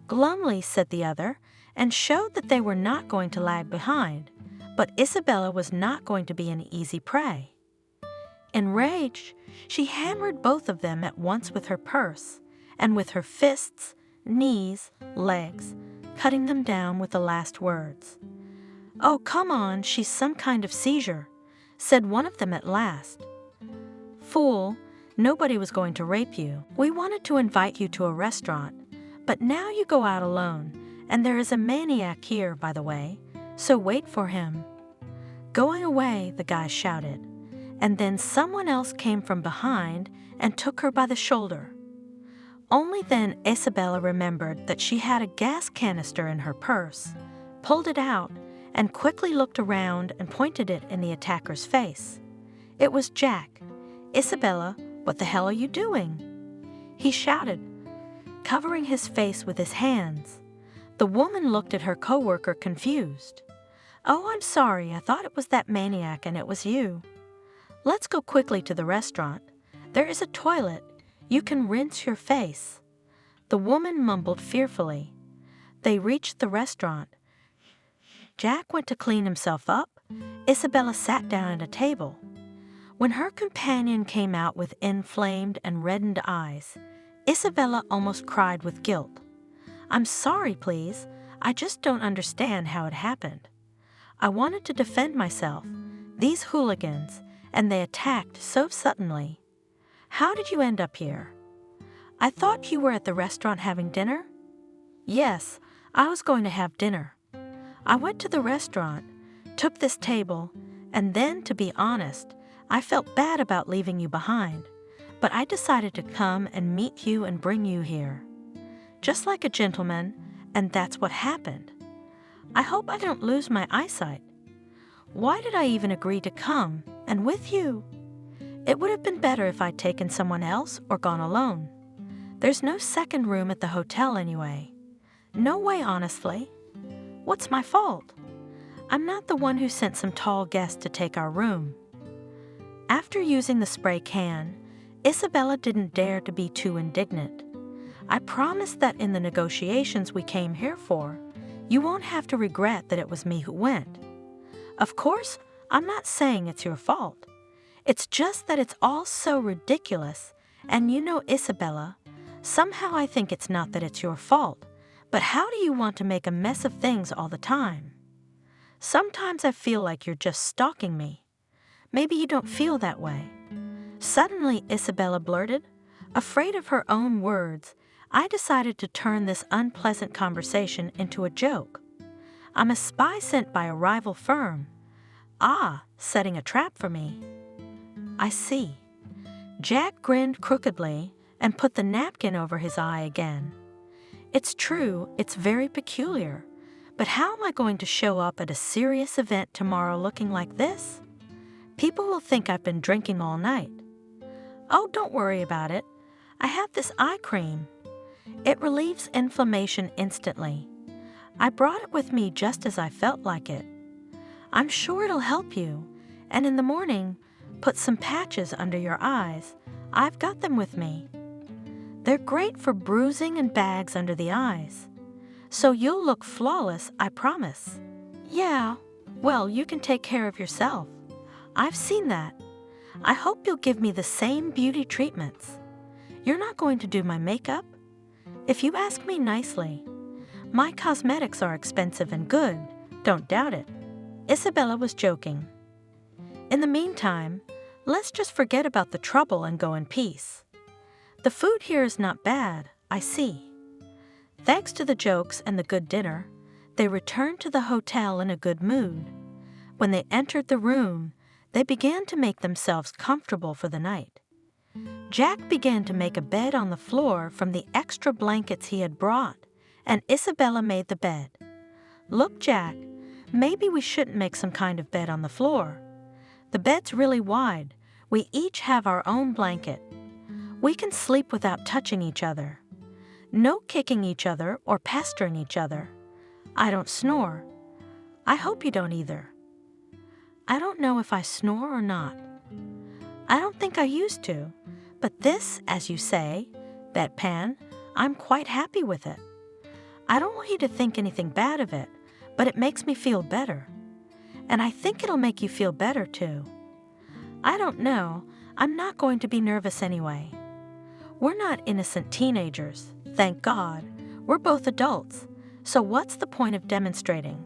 Glumly said the other, and showed that they were not going to lag behind, but Isabella was not going to be an easy prey. Enraged, she hammered both of them at once with her purse, and with her fists, knees, legs, cutting them down with the last words. Oh, come on, she's some kind of seizure, said one of them at last. Fool, nobody was going to rape you. We wanted to invite you to a restaurant, but now you go out alone, and there is a maniac here, by the way, so wait for him. Going away, the guy shouted, and then someone else came from behind and took her by the shoulder. Only then Isabella remembered that she had a gas canister in her purse, pulled it out, and quickly looked around and pointed it in the attacker's face. It was Jack. Isabella, what the hell are you doing? He shouted, covering his face with his hands. The woman looked at her coworker confused. Oh, I'm sorry, I thought it was that maniac and it was you. Let's go quickly to the restaurant. There is a toilet. You can rinse your face. The woman mumbled fearfully. They reached the restaurant. Jack went to clean himself up. Isabella sat down at a table. When her companion came out with inflamed and reddened eyes, Isabella almost cried with guilt. I'm sorry, please. I just don't understand how it happened. I wanted to defend myself. These hooligans, and they attacked so suddenly. How did you end up here? I thought you were at the restaurant having dinner? Yes, I was going to have dinner. I went to the restaurant, took this table, and then, to be honest, I felt bad about leaving you behind, but I decided to come and meet you and bring you here. Just like a gentleman, and that's what happened. I hope I don't lose my eyesight. Why did I even agree to come, and with you? It would have been better if I'd taken someone else or gone alone. There's no second room at the hotel anyway. No way, honestly. What's my fault? I'm not the one who sent some tall guest to take our room. After using the spray can, Isabella didn't dare to be too indignant. I promised that in the negotiations we came here for, you won't have to regret that it was me who went. Of course, I'm not saying it's your fault. It's just that it's all so ridiculous, and you know, Isabella, somehow I think it's not that it's your fault, but how do you want to make a mess of things all the time? Sometimes I feel like you're just stalking me. Maybe you don't feel that way. Suddenly, Isabella blurted. Afraid of her own words, I decided to turn this unpleasant conversation into a joke. I'm a spy sent by a rival firm. Ah, setting a trap for me. I see. Jack grinned crookedly and put the napkin over his eye again. It's true, it's very peculiar, but how am I going to show up at a serious event tomorrow looking like this? People will think I've been drinking all night. Oh, don't worry about it. I have this eye cream. It relieves inflammation instantly. I brought it with me just as I felt like it. I'm sure it'll help you, and in the morning, put some patches under your eyes. I've got them with me. They're great for bruising and bags under the eyes. So you'll look flawless, I promise. Yeah, well, you can take care of yourself. I've seen that. I hope you'll give me the same beauty treatments. You're not going to do my makeup? If you ask me nicely. My cosmetics are expensive and good, don't doubt it. Isabella was joking. In the meantime, let's just forget about the trouble and go in peace. The food here is not bad, I see. Thanks to the jokes and the good dinner, they returned to the hotel in a good mood. When they entered the room, they began to make themselves comfortable for the night. Jack began to make a bed on the floor from the extra blankets he had brought, and Isabella made the bed. Look, Jack, maybe we shouldn't make some kind of bed on the floor. The bed's really wide. We each have our own blanket. We can sleep without touching each other. No kicking each other or pestering each other. I don't snore. I hope you don't either. I don't know if I snore or not. I don't think I used to, but this, as you say, bedpan, I'm quite happy with it. I don't want you to think anything bad of it, but it makes me feel better. And I think it'll make you feel better too. I don't know, I'm not going to be nervous anyway. We're not innocent teenagers, thank God. We're both adults, so what's the point of demonstrating?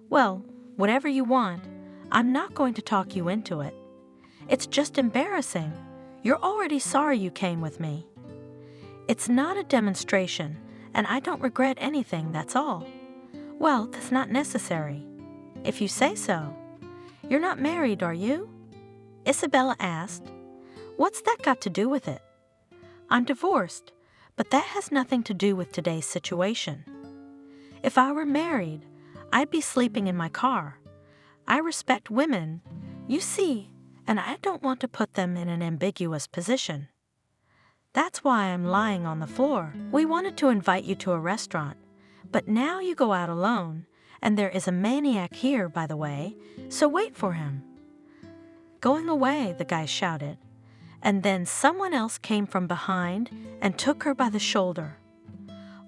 Well, whatever you want, I'm not going to talk you into it. It's just embarrassing. You're already sorry you came with me. It's not a demonstration, and I don't regret anything, that's all. Well, that's not necessary. If you say so. You're not married, are you? Isabella asked. What's that got to do with it? I'm divorced, but that has nothing to do with today's situation. If I were married, I'd be sleeping in my car. I respect women, you see, and I don't want to put them in an ambiguous position. That's why I'm lying on the floor. We wanted to invite you to a restaurant, but now you go out alone, and there is a maniac here, by the way, so wait for him. Going away, the guy shouted, and then someone else came from behind and took her by the shoulder.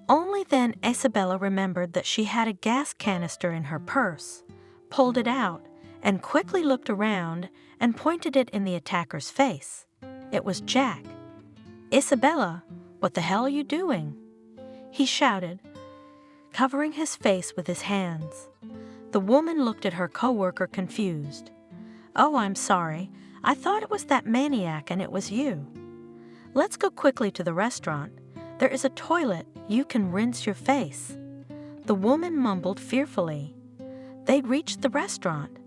Only then Isabella remembered that she had a gas canister in her purse, pulled it out, and quickly looked around and pointed it in the attacker's face. It was Jack. Isabella, what the hell are you doing? He shouted, covering his face with his hands. The woman looked at her coworker confused. Oh, I'm sorry. I thought it was that maniac and it was you. Let's go quickly to the restaurant. There is a toilet. You can rinse your face." The woman mumbled fearfully. They'd reached the restaurant.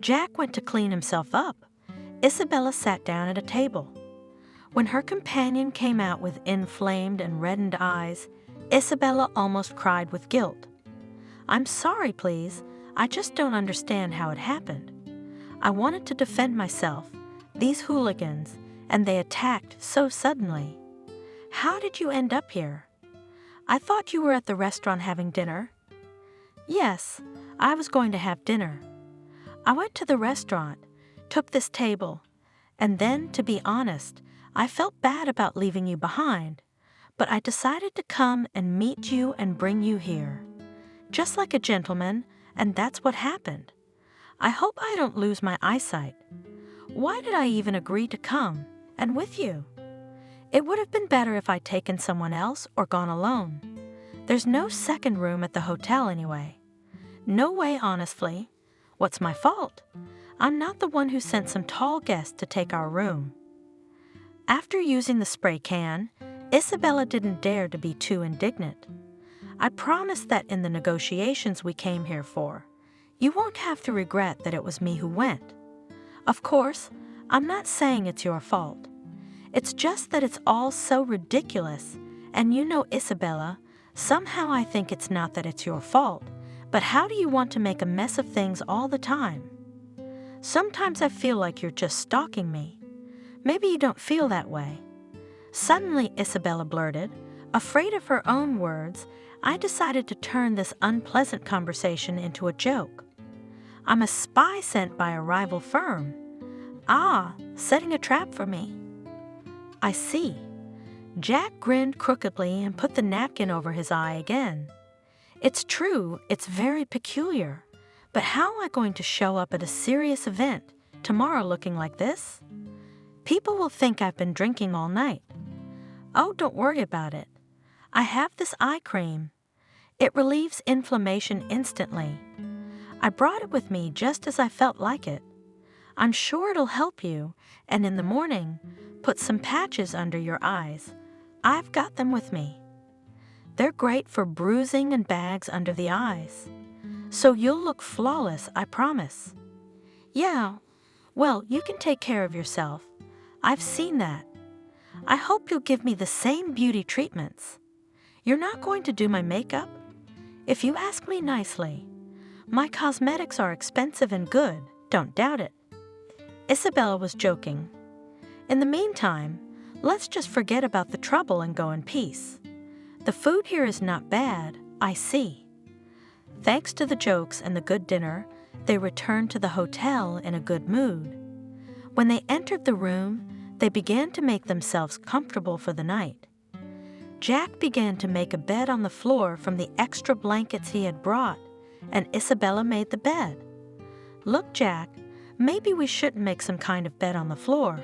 Jack went to clean himself up. Isabella sat down at a table. When her companion came out with inflamed and reddened eyes, Isabella almost cried with guilt. "I'm sorry, please. I just don't understand how it happened. I wanted to defend myself, these hooligans, and they attacked so suddenly. How did you end up here? I thought you were at the restaurant having dinner." "Yes, I was going to have dinner. I went to the restaurant, took this table, and then, to be honest, I felt bad about leaving you behind, but I decided to come and meet you and bring you here. Just like a gentleman, and that's what happened. I hope I don't lose my eyesight. Why did I even agree to come, and with you? It would have been better if I'd taken someone else or gone alone. There's no second room at the hotel anyway. No way, honestly. What's my fault? I'm not the one who sent some tall guest to take our room." After using the spray can, Isabella didn't dare to be too indignant. "I promise that in the negotiations we came here for, you won't have to regret that it was me who went. Of course, I'm not saying it's your fault. It's just that it's all so ridiculous, and you know, Isabella, somehow I think it's not that it's your fault, but how do you want to make a mess of things all the time? Sometimes I feel like you're just stalking me. Maybe you don't feel that way." Suddenly, Isabella blurted, afraid of her own words. I decided to turn this unpleasant conversation into a joke. "I'm a spy sent by a rival firm." "Ah, setting a trap for me." "I see." Jack grinned crookedly and put the napkin over his eye again. "It's true, it's very peculiar. But how am I going to show up at a serious event tomorrow looking like this? People will think I've been drinking all night." "Oh, don't worry about it. I have this eye cream. It relieves inflammation instantly. I brought it with me just as I felt like it. I'm sure it'll help you, and in the morning, put some patches under your eyes. I've got them with me. They're great for bruising and bags under the eyes. So you'll look flawless, I promise." "Yeah, well, you can take care of yourself. I've seen that. I hope you'll give me the same beauty treatments. You're not going to do my makeup? If you ask me nicely, my cosmetics are expensive and good, don't doubt it." Isabella was joking. "In the meantime, let's just forget about the trouble and go in peace. The food here is not bad, I see." Thanks to the jokes and the good dinner, they returned to the hotel in a good mood. When they entered the room, they began to make themselves comfortable for the night. Jack began to make a bed on the floor from the extra blankets he had brought, and Isabella made the bed. "Look, Jack, maybe we shouldn't make some kind of bed on the floor.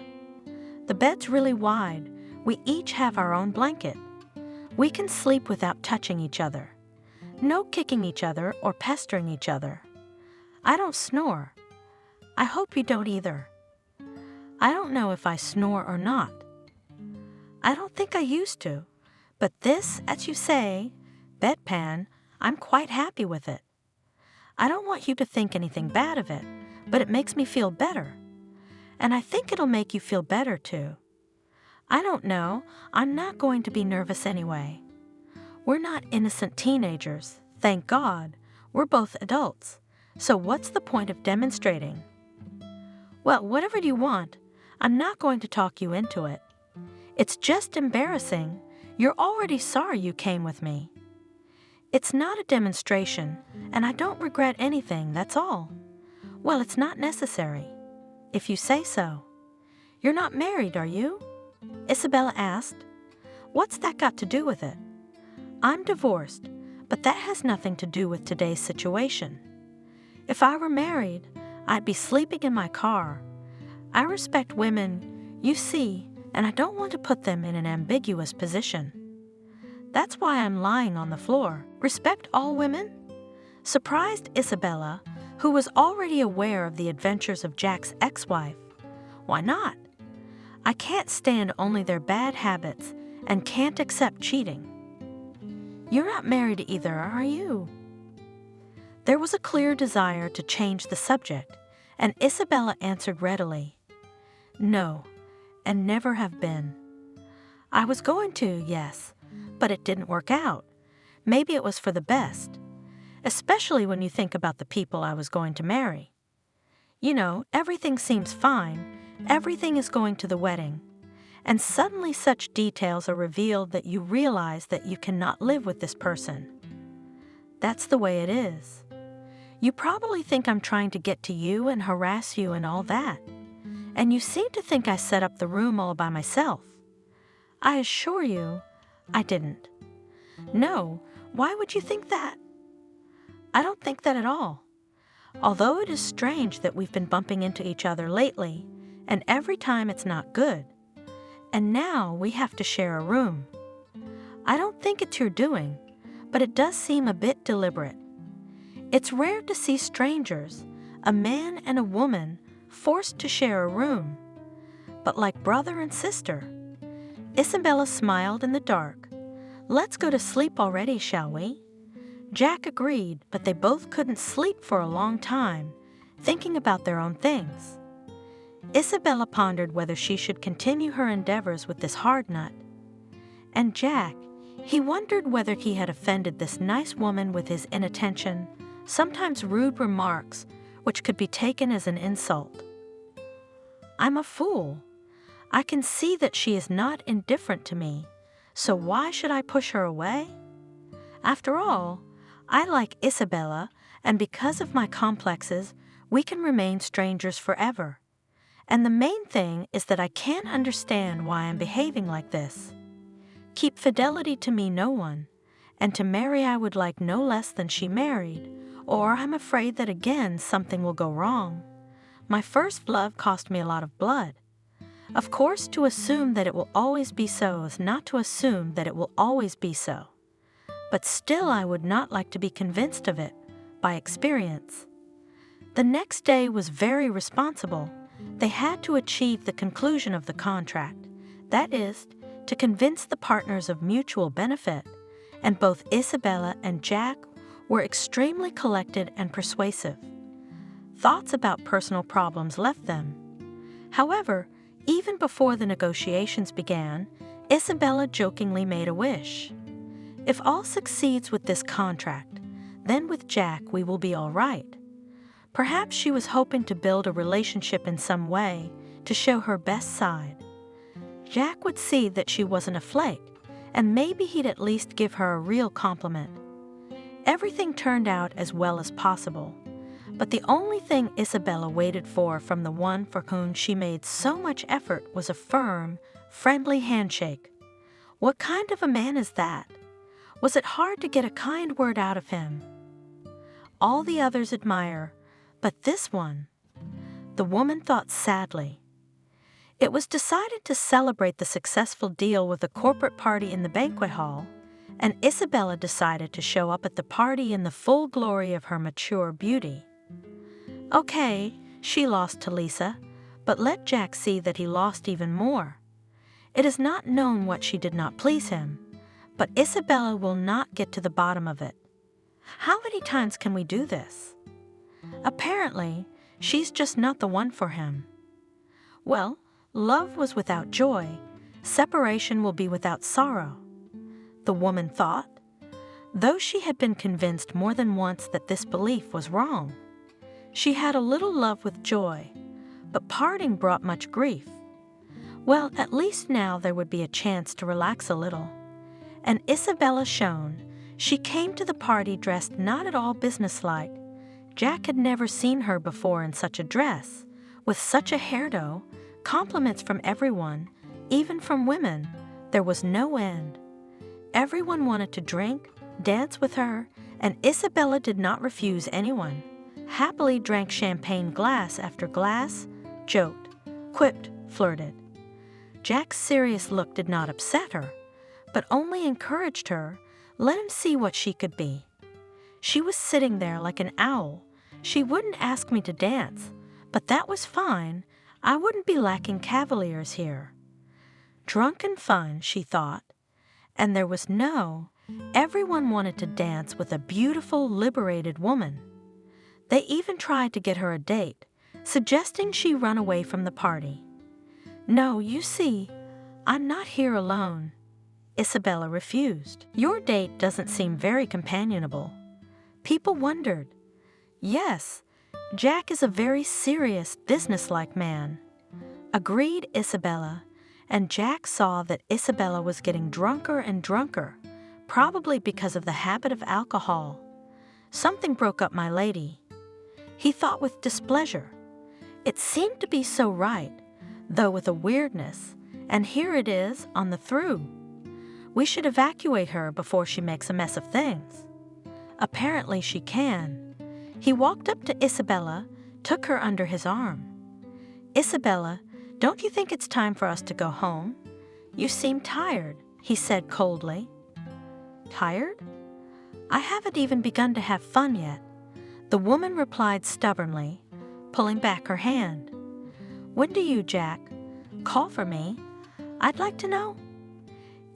The bed's really wide. We each have our own blanket. We can sleep without touching each other. No kicking each other or pestering each other. I don't snore. I hope you don't either. I don't know if I snore or not. I don't think I used to, but this, as you say, bedpan, I'm quite happy with it. I don't want you to think anything bad of it, but it makes me feel better. And I think it'll make you feel better too. I don't know, I'm not going to be nervous anyway. We're not innocent teenagers, thank God. We're both adults. So what's the point of demonstrating?" "Well, whatever you want. I'm not going to talk you into it. It's just embarrassing. You're already sorry you came with me. It's not a demonstration, and I don't regret anything, that's all. Well, it's not necessary, if you say so. You're not married, are you?" Isabella asked. "What's that got to do with it?" "I'm divorced, but that has nothing to do with today's situation. If I were married, I'd be sleeping in my car. I respect women, you see, and I don't want to put them in an ambiguous position. That's why I'm lying on the floor. Respect all women?" Surprised Isabella, who was already aware of the adventures of Jack's ex-wife. Why not? I can't stand only their bad habits and can't accept cheating. You're not married either, are you? There was a clear desire to change the subject, and Isabella answered readily, No, and never have been. I was going to, yes, but it didn't work out. Maybe it was for the best, especially when you think about the people I was going to marry. You know, everything seems fine, everything is going to the wedding, and suddenly such details are revealed that you realize that you cannot live with this person. That's the way it is. You probably think I'm trying to get to you and harass you and all that, and you seem to think I set up the room all by myself. I assure you, I didn't. No, why would you think that? I don't think that at all. Although it is strange that we've been bumping into each other lately, and every time it's not good. And now we have to share a room. I don't think it's your doing, but it does seem a bit deliberate. It's rare to see strangers, a man and a woman, forced to share a room, but like brother and sister. Isabella smiled in the dark. Let's go to sleep already, shall we? Jack agreed, but they both couldn't sleep for a long time, thinking about their own things. Isabella pondered whether she should continue her endeavors with this hard nut. And Jack, he wondered whether he had offended this nice woman with his inattention, sometimes rude remarks, which could be taken as an insult. I'm a fool. I can see that she is not indifferent to me, so why should I push her away? After all, I like Isabella, and because of my complexes, we can remain strangers forever. And the main thing is that I can't understand why I'm behaving like this. Keep fidelity to me no one, and to marry I would like no less than she married, or I'm afraid that again something will go wrong. My first love cost me a lot of blood. Of course, to assume that it will always be so is not to assume that it will always be so. But still I would not like to be convinced of it, by experience. The next day was very responsible. They had to achieve the conclusion of the contract, that is, to convince the partners of mutual benefit, and both Isabella and Jack were extremely collected and persuasive. Thoughts about personal problems left them. However, even before the negotiations began, Isabella jokingly made a wish. If all succeeds with this contract, then with Jack we will be all right. Perhaps she was hoping to build a relationship in some way to show her best side. Jack would see that she wasn't a flake, and maybe he'd at least give her a real compliment. Everything turned out as well as possible, but the only thing Isabella waited for from the one for whom she made so much effort was a firm, friendly handshake. What kind of a man is that? Was it hard to get a kind word out of him? All the others admire, but this one, the woman thought sadly. It was decided to celebrate the successful deal with a corporate party in the banquet hall, and Isabella decided to show up at the party in the full glory of her mature beauty. Okay, she lost to Lisa, but let Jack see that he lost even more. It is not known what she did not please him, but Isabella will not get to the bottom of it. How many times can we do this? Apparently, she's just not the one for him. Well, love was without joy, separation will be without sorrow, the woman thought, though she had been convinced more than once that this belief was wrong. She had a little love with joy, but parting brought much grief. Well, at least now there would be a chance to relax a little. And Isabella shone. She came to the party dressed not at all businesslike. Jack had never seen her before in such a dress, with such a hairdo, compliments from everyone, even from women. There was no end. Everyone wanted to drink, dance with her, and Isabella did not refuse anyone. Happily drank champagne glass after glass, joked, quipped, flirted. Jack's serious look did not upset her, but only encouraged her, let him see what she could be. She was sitting there like an owl, She wouldn't ask me to dance, but that was fine. I wouldn't be lacking cavaliers here. Drunken fun, she thought. And there was everyone wanted to dance with a beautiful, liberated woman. They even tried to get her a date, suggesting she run away from the party. No, you see, I'm not here alone. Isabella refused. Your date doesn't seem very companionable. People wondered. Yes, Jack is a very serious, businesslike man. Agreed Isabella, and Jack saw that Isabella was getting drunker and drunker, probably because of the habit of alcohol. Something broke up my lady. He thought with displeasure. It seemed to be so right, though with a weirdness, and here it is on the through. We should evacuate her before she makes a mess of things. Apparently she can. He walked up to Isabella, took her under his arm. Isabella, don't you think it's time for us to go home? You seem tired, he said coldly. Tired? I haven't even begun to have fun yet, the woman replied stubbornly, pulling back her hand. When do you, Jack, call for me? I'd like to know.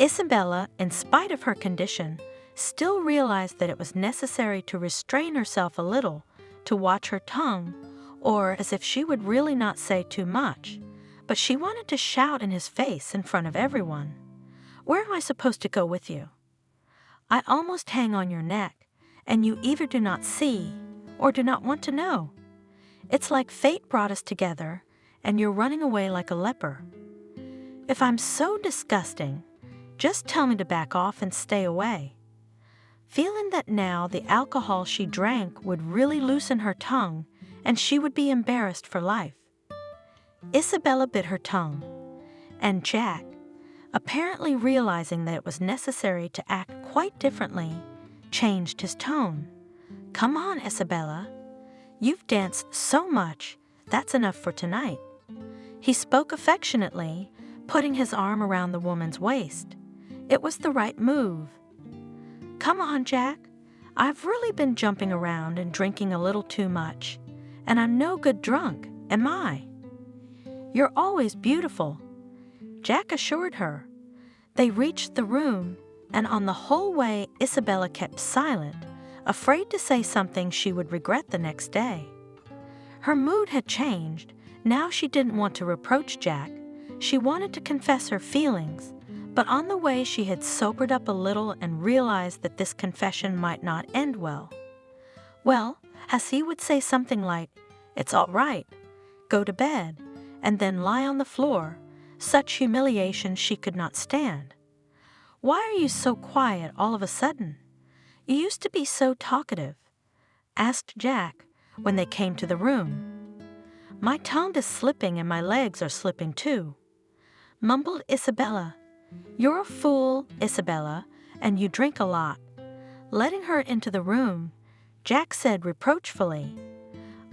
Isabella, in spite of her condition, still realized that it was necessary to restrain herself a little, to watch her tongue, or as if she would really not say too much, but she wanted to shout in his face in front of everyone. Where am I supposed to go with you? I almost hang on your neck, and you either do not see or do not want to know. It's like fate brought us together, and you're running away like a leper. If I'm so disgusting, just tell me to back off and stay away. Feeling that now the alcohol she drank would really loosen her tongue and she would be embarrassed for life. Isabella bit her tongue, and Jack, apparently realizing that it was necessary to act quite differently, changed his tone. Come on, Isabella. You've danced so much, that's enough for tonight. He spoke affectionately, putting his arm around the woman's waist. It was the right move. Come on, Jack. I've really been jumping around and drinking a little too much, and I'm no good drunk, am I? You're always beautiful, Jack assured her. They reached the room, and on the whole way Isabella kept silent, afraid to say something she would regret the next day. Her mood had changed. Now she didn't want to reproach Jack. She wanted to confess her feelings, but on the way she had sobered up a little and realized that this confession might not end well. Well, as he would say something like, "It's all right, go to bed," and then lie on the floor, such humiliation she could not stand. Why are you so quiet all of a sudden? You used to be so talkative, asked Jack when they came to the room. My tongue is slipping and my legs are slipping too, mumbled Isabella. You're a fool, Isabella, and you drink a lot. Letting her into the room, Jack said reproachfully,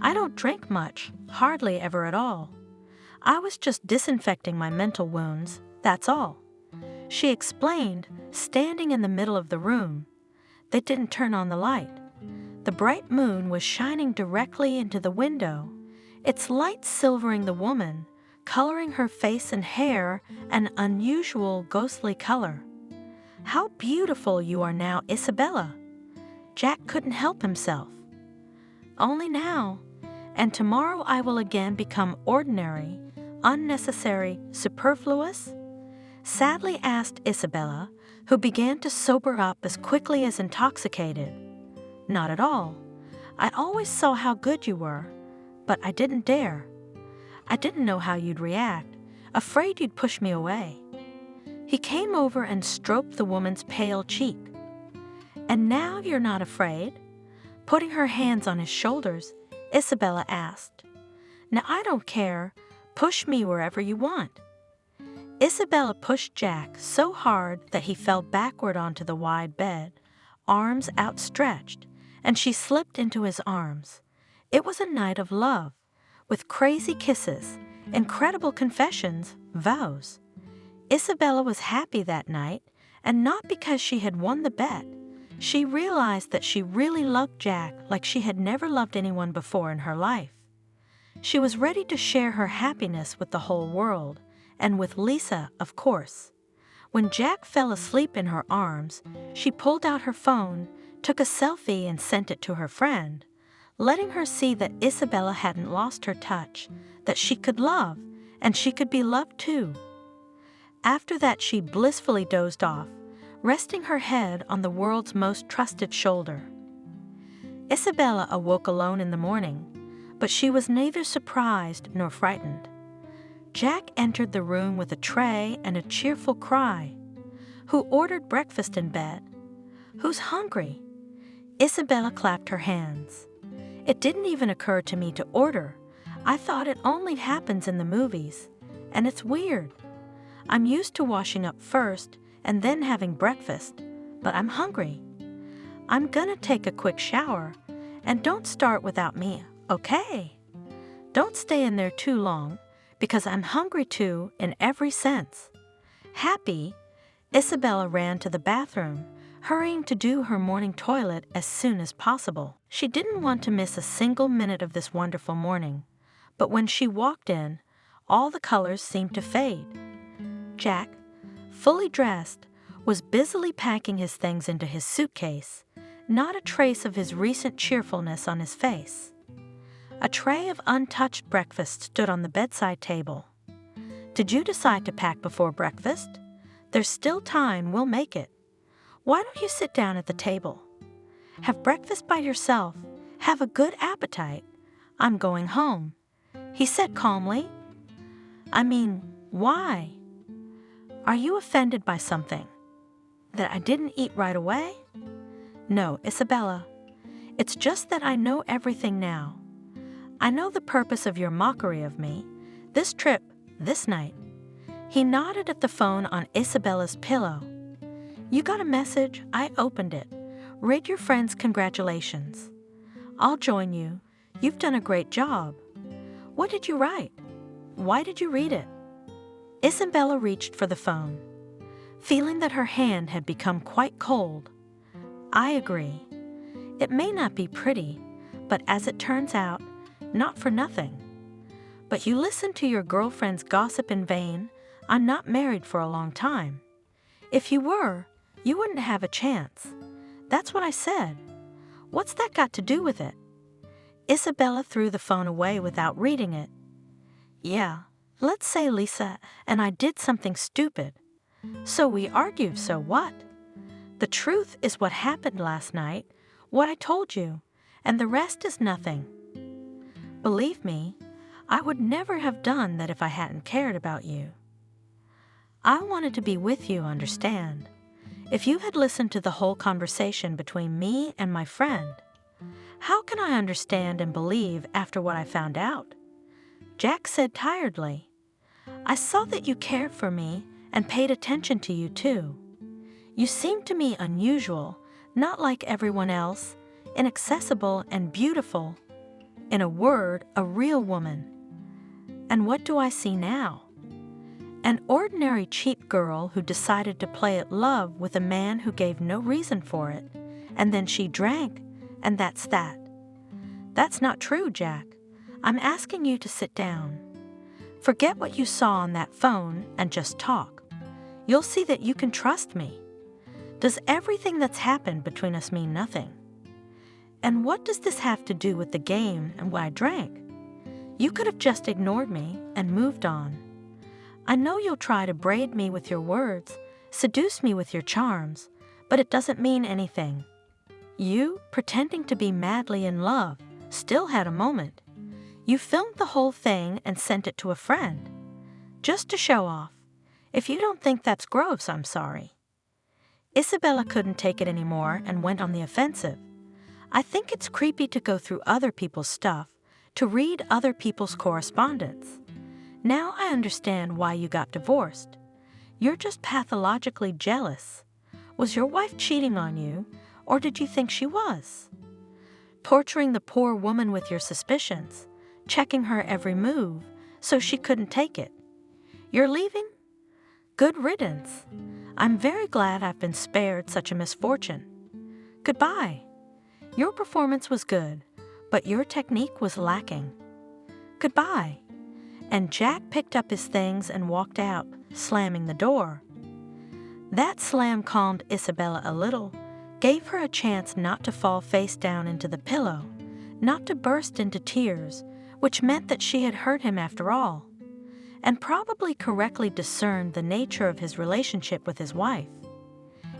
I don't drink much, hardly ever at all. I was just disinfecting my mental wounds, that's all. She explained, standing in the middle of the room. They didn't turn on the light. The bright moon was shining directly into the window, its light silvering the woman, coloring her face and hair an unusual ghostly color. How beautiful you are now, Isabella. Jack couldn't help himself. Only now, and tomorrow I will again become ordinary, unnecessary, superfluous? Sadly asked Isabella, who began to sober up as quickly as intoxicated. Not at all. I always saw how good you were, but I didn't dare. I didn't know how you'd react, afraid you'd push me away. He came over and stroked the woman's pale cheek. And now you're not afraid? Putting her hands on his shoulders, Isabella asked. Now I don't care. Push me wherever you want. Isabella pushed Jack so hard that he fell backward onto the wide bed, arms outstretched, and she slipped into his arms. It was a night of love, with crazy kisses, incredible confessions, vows. Isabella was happy that night, and not because she had won the bet. She realized that she really loved Jack like she had never loved anyone before in her life. She was ready to share her happiness with the whole world, and with Lisa, of course. When Jack fell asleep in her arms, she pulled out her phone, took a selfie and sent it to her friend, letting her see that Isabella hadn't lost her touch, that she could love, and she could be loved too. After that, she blissfully dozed off, resting her head on the world's most trusted shoulder. Isabella awoke alone in the morning, but she was neither surprised nor frightened. Jack entered the room with a tray and a cheerful cry. "Who ordered breakfast in bed? Who's hungry?" Isabella clapped her hands. "It didn't even occur to me to order. I thought it only happens in the movies, and it's weird. I'm used to washing up first and then having breakfast, but I'm hungry. I'm gonna take a quick shower, and don't start without me, okay? Don't stay in there too long, because I'm hungry too in every sense." Happy, Isabella ran to the bathroom, hurrying to do her morning toilet as soon as possible. She didn't want to miss a single minute of this wonderful morning, but when she walked in, all the colors seemed to fade. Jack, fully dressed, was busily packing his things into his suitcase, not a trace of his recent cheerfulness on his face. A tray of untouched breakfast stood on the bedside table. "Did you decide to pack before breakfast? There's still time, we'll make it. Why don't you sit down at the table? Have breakfast by yourself. Have a good appetite. I'm going home," he said calmly. "I mean, why? Are you offended by something? That I didn't eat right away?" "No, Isabella. It's just that I know everything now. I know the purpose of your mockery of me, this trip, this night." He nodded at the phone on Isabella's pillow. "You got a message, I opened it. Read your friend's congratulations. I'll join you. You've done a great job. What did you write? Why did you read it?" Isabella reached for the phone, feeling that her hand had become quite cold. "I agree. It may not be pretty, but as it turns out, not for nothing. But you listened to your girlfriend's gossip in vain. I'm not married for a long time. If you were, you wouldn't have a chance. That's what I said. What's that got to do with it?" Isabella threw the phone away without reading it. "Yeah, let's say Lisa and I did something stupid. So we argued, so what? The truth is what happened last night, what I told you, and the rest is nothing. Believe me, I would never have done that if I hadn't cared about you. I wanted to be with you, understand? If you had listened to the whole conversation between me and my friend, how can I understand and believe after what I found out?" Jack said tiredly, "I saw that you cared for me and paid attention to you too. You seemed to me unusual, not like everyone else, inaccessible and beautiful. In a word, a real woman. And what do I see now? An ordinary cheap girl who decided to play at love with a man who gave no reason for it, and then she drank, and that's that. That's not true, Jack. I'm asking you to sit down. Forget what you saw on that phone and just talk. You'll see that you can trust me. Does everything that's happened between us mean nothing? And what does this have to do with the game and what I drank? You could have just ignored me and moved on. I know you'll try to braid me with your words, seduce me with your charms, but it doesn't mean anything. You, pretending to be madly in love, still had a moment. You filmed the whole thing and sent it to a friend. Just to show off. If you don't think that's gross, I'm sorry." Isabella couldn't take it anymore and went on the offensive. "I think it's creepy to go through other people's stuff, to read other people's correspondence. Now I understand why you got divorced. You're just pathologically jealous. Was your wife cheating on you, or did you think she was? Torturing the poor woman with your suspicions, checking her every move, so she couldn't take it. You're leaving? Good riddance. I'm very glad I've been spared such a misfortune. Goodbye. Your performance was good, but your technique was lacking. Goodbye." And Jack picked up his things and walked out, slamming the door. That slam calmed Isabella a little, gave her a chance not to fall face down into the pillow, not to burst into tears, which meant that she had hurt him after all, and probably correctly discerned the nature of his relationship with his wife.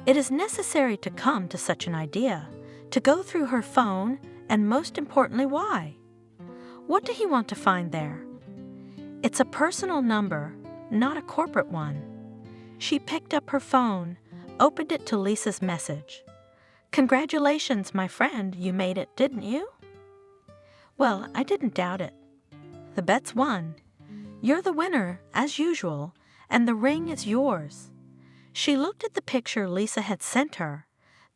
It is necessary to come to such an idea, to go through her phone, and most importantly, why? What did he want to find there? It's a personal number, not a corporate one. She picked up her phone, opened it to Lisa's message. "Congratulations, my friend, you made it, didn't you?" "Well, I didn't doubt it. The bet's won. You're the winner, as usual, and the ring is yours." She looked at the picture Lisa had sent her.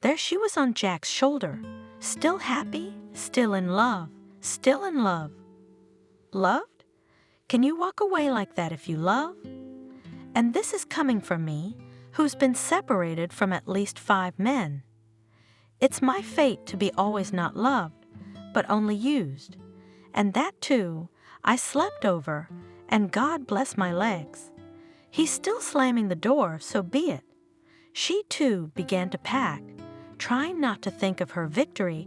There she was on Jack's shoulder, still happy, still in love, still in love. Loved? Can you walk away like that if you love? And this is coming from me, who's been separated from at least 5 men. It's my fate to be always not loved, but only used. And that too, I slept over, and God bless my legs. He's still slamming the door, so be it. She too began to pack, trying not to think of her victory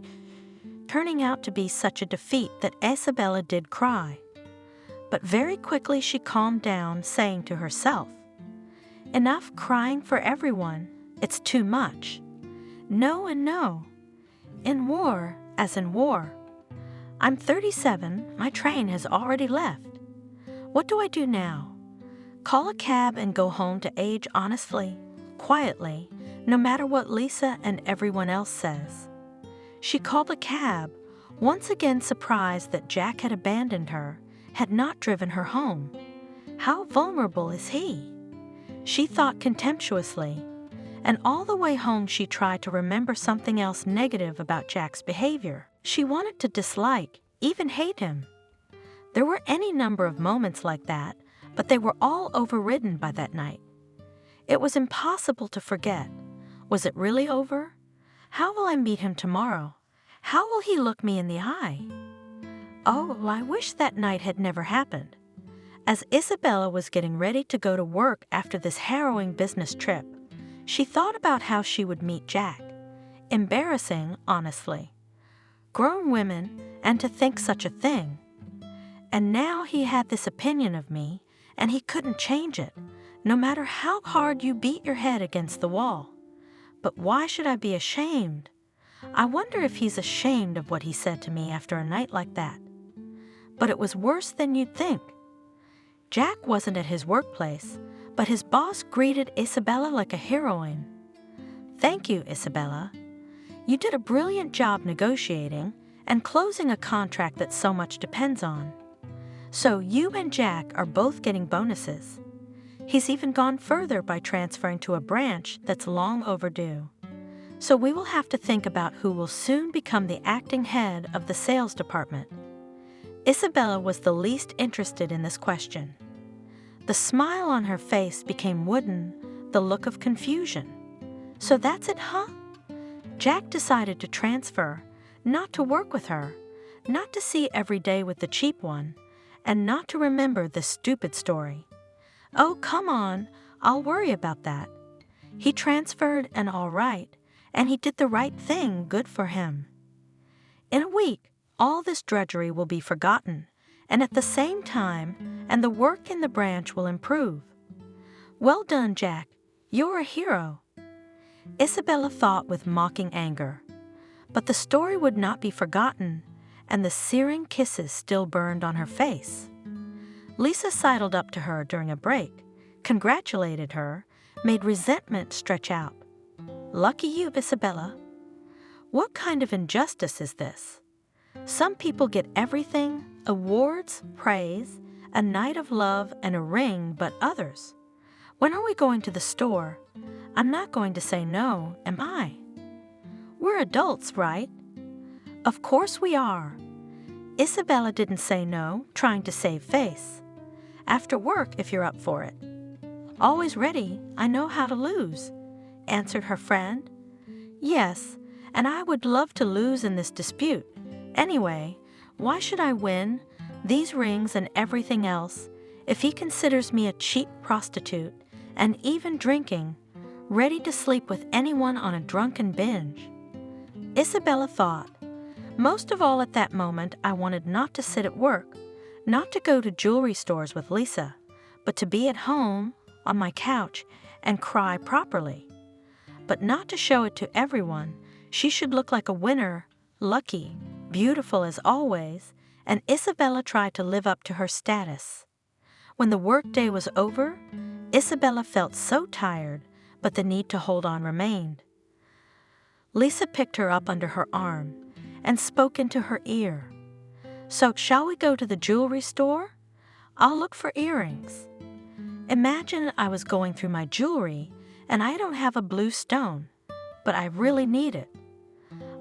turning out to be such a defeat that Isabella did cry. But very quickly she calmed down, saying to herself, "Enough crying for everyone, it's too much. No and no. In war, as in war. I'm 37, my train has already left. What do I do now? Call a cab and go home to age honestly, quietly, no matter what Lisa and everyone else says." She called a cab, once again surprised that Jack had abandoned her, had not driven her home. How vulnerable is he? She thought contemptuously, and all the way home she tried to remember something else negative about Jack's behavior. She wanted to dislike, even hate him. There were any number of moments like that, but they were all overridden by that night. It was impossible to forget. Was it really over? How will I meet him tomorrow? How will he look me in the eye? Oh, I wish that night had never happened. As Isabella was getting ready to go to work after this harrowing business trip, she thought about how she would meet Jack. Embarrassing, honestly. Grown women, and to think such a thing. And now he had this opinion of me, and he couldn't change it, no matter how hard you beat your head against the wall. But why should I be ashamed? I wonder if he's ashamed of what he said to me after a night like that. But it was worse than you'd think. Jack wasn't at his workplace, but his boss greeted Isabella like a heroine. "Thank you, Isabella. You did a brilliant job negotiating and closing a contract that so much depends on. So you and Jack are both getting bonuses. He's even gone further by transferring to a branch that's long overdue. So we will have to think about who will soon become the acting head of the sales department." Isabella was the least interested in this question. The smile on her face became wooden, the look of confusion. "So that's it, huh?" Jack decided to transfer, not to work with her, not to see every day with the cheap one, and not to remember this stupid story. "Oh, come on, I'll worry about that. He transferred and all right, and he did the right thing, good for him. In a week, all this drudgery will be forgotten, and at the same time, and the work in the branch will improve. Well done, Jack, you're a hero." Isabella thought with mocking anger. But the story would not be forgotten, and the searing kisses still burned on her face. Lisa sidled up to her during a break, congratulated her, made resentment stretch out. "Lucky you, Isabella. What kind of injustice is this? Some people get everything, awards, praise, a night of love, and a ring, but others. When are we going to the store? I'm not going to say no, am I? We're adults, right?" "Of course we are." Isabella didn't say no, trying to save face. "After work, if you're up for it." "Always ready, I know how to lose," answered her friend. "Yes, and I would love to lose in this dispute. Anyway, why should I win these rings and everything else if he considers me a cheap prostitute and even drinking, ready to sleep with anyone on a drunken binge? Isabella thought. Most of all at that moment, I wanted not to sit at work, not to go to jewelry stores with Lisa, but to be at home on my couch and cry properly. But not to show it to everyone. She should look like a winner, lucky, beautiful as always, and Isabella tried to live up to her status. When the workday was over, Isabella felt so tired, but the need to hold on remained. Lisa picked her up under her arm and spoke into her ear. So, shall we go to the jewelry store? I'll look for earrings. Imagine I was going through my jewelry and I don't have a blue stone, but I really need it.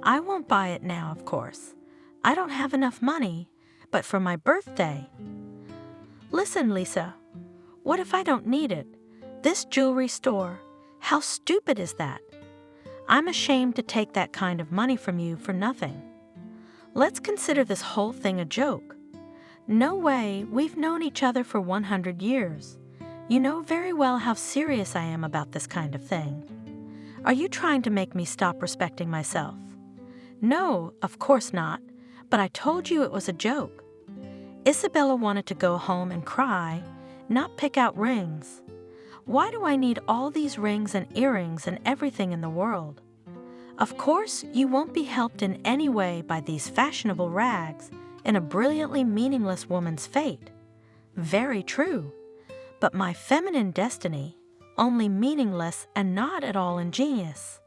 I won't buy it now, of course. I don't have enough money, but for my birthday. Listen, Lisa, what if I don't need it? This jewelry store, how stupid is that? I'm ashamed to take that kind of money from you for nothing. Let's consider this whole thing a joke. No way, we've known each other for 100 years. You know very well how serious I am about this kind of thing. Are you trying to make me stop respecting myself? No, of course not, but I told you it was a joke. Isabella wanted to go home and cry, not pick out rings. Why do I need all these rings and earrings and everything in the world? Of course, you won't be helped in any way by these fashionable rags in a brilliantly meaningless woman's fate. Very true. But my feminine destiny, only meaningless and not at all ingenious.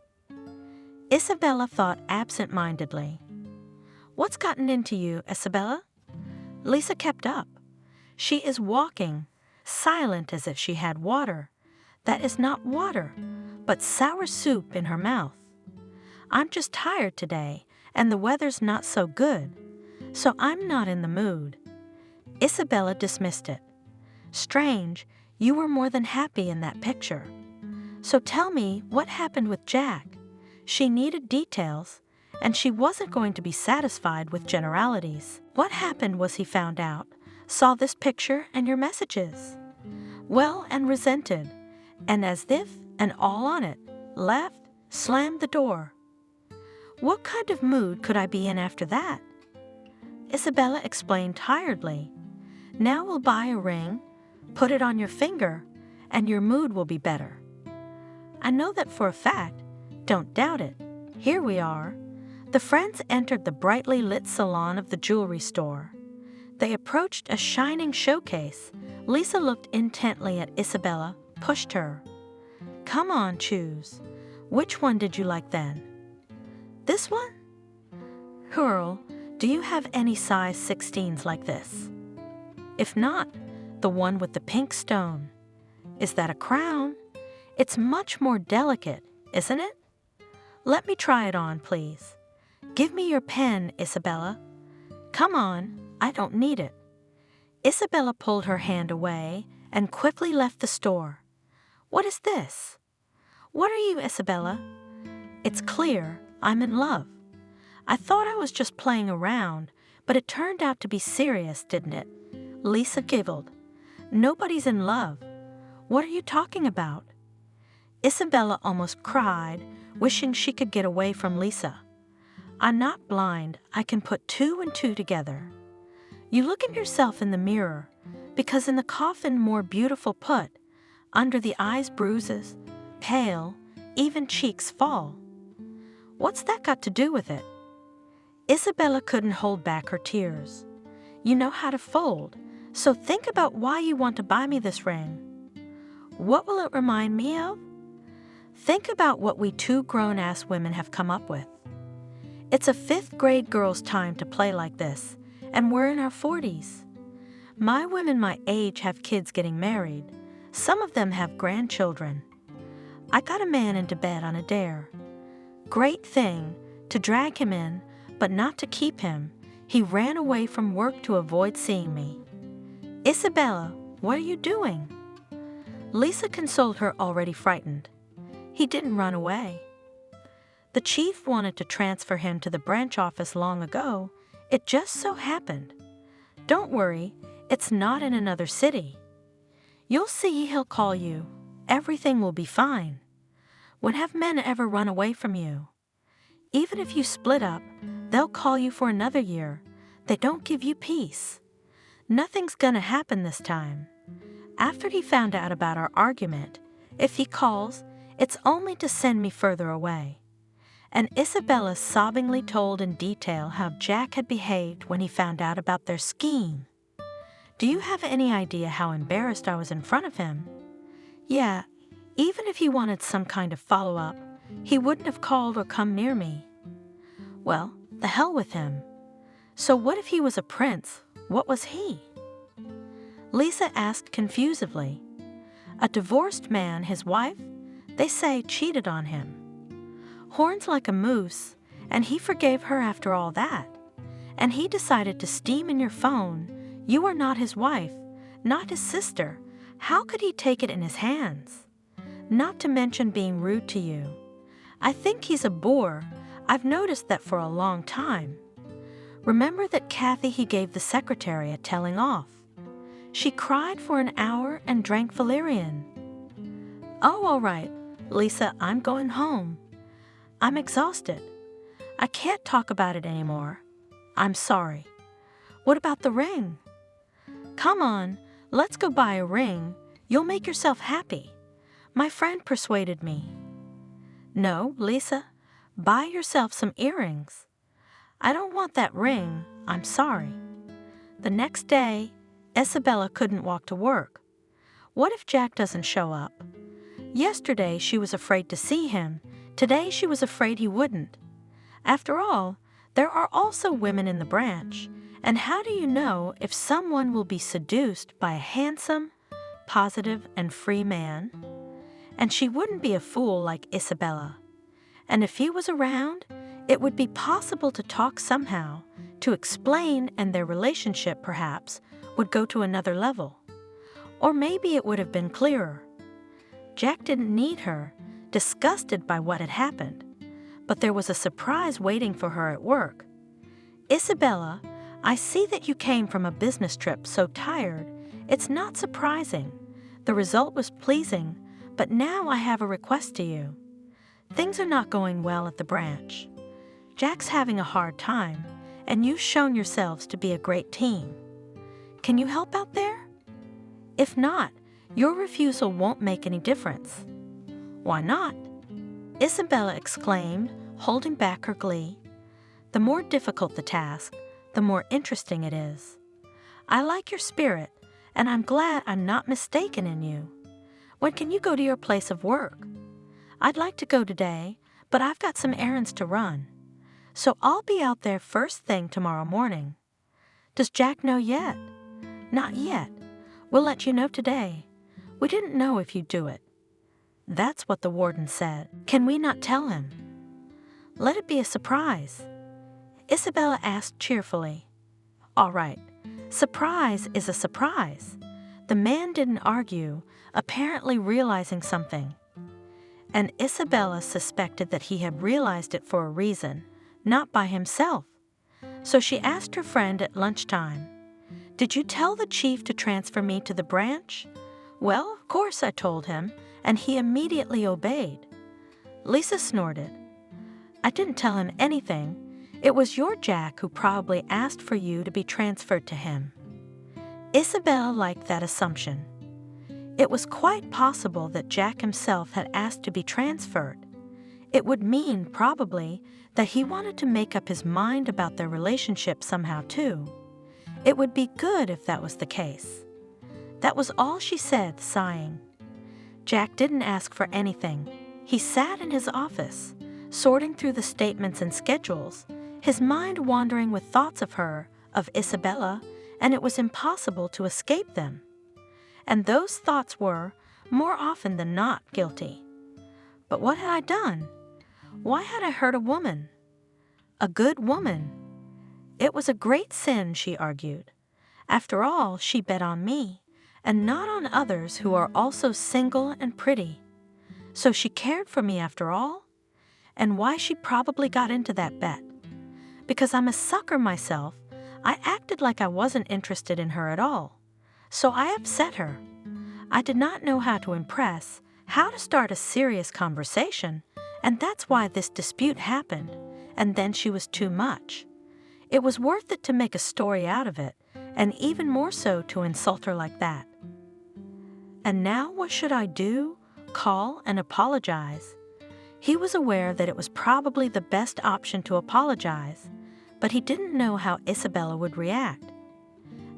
Isabella thought absent-mindedly. What's gotten into you, Isabella? Lisa kept up. She is walking, silent as if she had water. That is not water, but sour soup in her mouth. I'm just tired today, and the weather's not so good, so I'm not in the mood. Isabella dismissed it. Strange, you were more than happy in that picture. So tell me, what happened with Jack? She needed details, and she wasn't going to be satisfied with generalities. What happened was he found out, saw this picture and your messages. Well, and resented, and as if and all on it, left, slammed the door. What kind of mood could I be in after that? Isabella explained tiredly. Now we'll buy a ring, put it on your finger, and your mood will be better. I know that for a fact. Don't doubt it. Here we are. The friends entered the brightly lit salon of the jewelry store. They approached a shining showcase. Lisa looked intently at Isabella, pushed her. Come on, choose. Which one did you like then? This one? Girl, do you have any size 16s like this? If not, the one with the pink stone. Is that a crown? It's much more delicate, isn't it? Let me try it on, please. Give me your pen, Isabella. Come on, I don't need it. Isabella pulled her hand away and quickly left the store. What is this? What are you, Isabella? It's clear I'm in love. I thought I was just playing around, but it turned out to be serious, didn't it? Lisa giggled. Nobody's in love. What are you talking about? Isabella almost cried, wishing she could get away from Lisa. I'm not blind. I can put 2 and 2 together. You look at yourself in the mirror, because in the coffin more beautiful put, under the eyes bruises, pale, even cheeks fall. What's that got to do with it? Isabella couldn't hold back her tears. You know how to fold, so think about why you want to buy me this ring. What will it remind me of? Think about what we 2 grown-ass women have come up with. It's a 5th grade girl's time to play like this, and we're in our 40s. My women my age have kids getting married. Some of them have grandchildren. I got a man into bed on a dare. Great thing, to drag him in, but not to keep him. He ran away from work to avoid seeing me. Isabella, what are you doing? Lisa consoled her, already frightened. He didn't run away. The chief wanted to transfer him to the branch office long ago. It just so happened. Don't worry, it's not in another city. You'll see he'll call you. Everything will be fine. When have men ever run away from you? Even if you split up, they'll call you for another year. They don't give you peace. Nothing's gonna happen this time. After he found out about our argument, if he calls, it's only to send me further away. And Isabella sobbingly told in detail how Jack had behaved when he found out about their scheme. Do you have any idea how embarrassed I was in front of him? Yeah, even if he wanted some kind of follow-up, he wouldn't have called or come near me. Well, the hell with him. So what if he was a prince? What was he? Lisa asked confusedly. A divorced man, his wife, they say cheated on him. Horns like a moose, and he forgave her after all that. And he decided to steam in your phone. You are not his wife, not his sister. How could he take it in his hands? Not to mention being rude to you. I think he's a bore. I've noticed that for a long time. Remember that Kathy he gave the secretary a telling off. She cried for an hour and drank valerian. Oh, all right, Lisa, I'm going home. I'm exhausted. I can't talk about it anymore. I'm sorry. What about the ring? Come on, let's go buy a ring. You'll make yourself happy. My friend persuaded me. No, Lisa, buy yourself some earrings. I don't want that ring. I'm sorry. The next day, Isabella couldn't walk to work. What if Jack doesn't show up? Yesterday she was afraid to see him. Today she was afraid he wouldn't. After all, there are also women in the branch, and how do you know if someone will be seduced by a handsome, positive, and free man? And she wouldn't be a fool like Isabella. And if he was around, it would be possible to talk somehow, to explain, and their relationship, perhaps, would go to another level. Or maybe it would have been clearer. Jack didn't need her, disgusted by what had happened, but there was a surprise waiting for her at work. Isabella, I see that you came from a business trip so tired. It's not surprising. The result was pleasing, but now I have a request to you. Things are not going well at the branch. Jack's having a hard time, and you've shown yourselves to be a great team. Can you help out there? If not, your refusal won't make any difference. Why not? Isabella exclaimed, holding back her glee. The more difficult the task, the more interesting it is. I like your spirit, and I'm glad I'm not mistaken in you. When can you go to your place of work? I'd like to go today, but I've got some errands to run. So I'll be out there first thing tomorrow morning. Does Jack know yet? Not yet. We'll let you know today. We didn't know if you'd do it. That's what the warden said. Can we not tell him? Let it be a surprise. Isabella asked cheerfully. All right. Surprise is a surprise. The man didn't argue, apparently realizing something. And Isabella suspected that he had realized it for a reason, not by himself. So she asked her friend at lunchtime, Did you tell the chief to transfer me to the branch? Well, of course I told him, and he immediately obeyed. Lisa snorted. I didn't tell him anything. It was your Jack who probably asked for you to be transferred to him. Isabella liked that assumption. It was quite possible that Jack himself had asked to be transferred. It would mean, probably, that he wanted to make up his mind about their relationship somehow, too. It would be good if that was the case. That was all she said, sighing. Jack didn't ask for anything. He sat in his office, sorting through the statements and schedules, his mind wandering with thoughts of her, of Isabella, and it was impossible to escape them. And those thoughts were, more often than not, guilty. But what had I done? Why had I hurt a woman? A good woman. It was a great sin, she argued. After all, she bet on me, and not on others who are also single and pretty. So she cared for me after all? and why she probably got into that bet. Because I'm a sucker myself, I acted like I wasn't interested in her at all. So I upset her. I did not know how to impress, how to start a serious conversation, and that's why this dispute happened, and then she was too much. It was worth it to make a story out of it, and even more so to insult her like that. And now what should I do? Call and apologize? He was aware that it was probably the best option to apologize, but he didn't know how Isabella would react.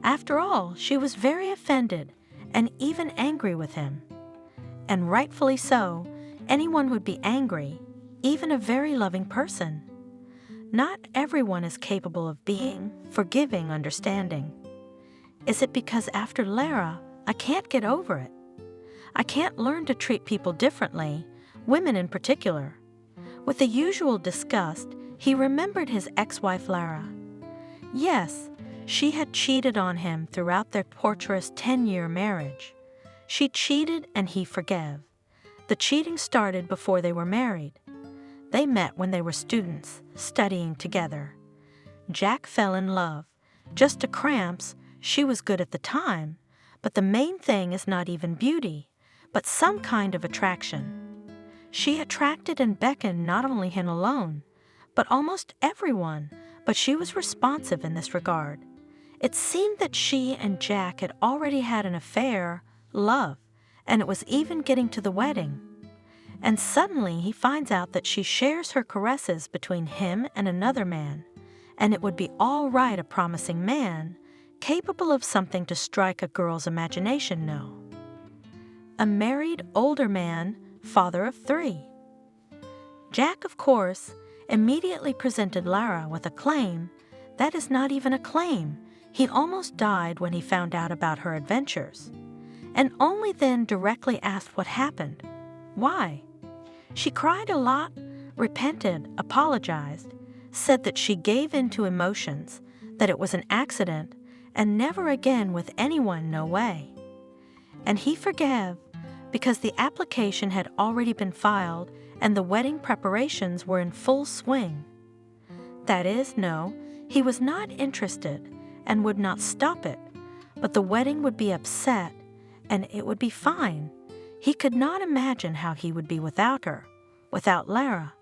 After all, she was very offended and even angry with him. And rightfully so, anyone would be angry, even a very loving person. Not everyone is capable of being forgiving, understanding. Is it because after Lara, I can't get over it? I can't learn to treat people differently, women in particular. With the usual disgust, he remembered his ex-wife Lara. Yes, she had cheated on him throughout their torturous 10-year marriage. She cheated and he forgave. The cheating started before they were married. They met when they were students, studying together. Jack fell in love. Just to cramps, she was good at the time, but the main thing is not even beauty, but some kind of attraction. She attracted and beckoned not only him alone, but almost everyone, but she was responsive in this regard. It seemed that she and Jack had already had an affair, love, and it was even getting to the wedding. And suddenly he finds out that she shares her caresses between him and another man, and it would be all right, a promising man, capable of something to strike a girl's imagination, no. A married, older man, father of 3. Jack, of course, immediately presented Lara with a claim that is not even a claim. He almost died when he found out about her adventures, and only then directly asked what happened. Why? She cried a lot, repented, apologized, said that she gave in to emotions, that it was an accident, and never again with anyone, no way. And he forgave, because the application had already been filed and the wedding preparations were in full swing. That is, no, he was not interested and would not stop it, but the wedding would be upset, and it would be fine. He could not imagine how he would be without her, without Lara.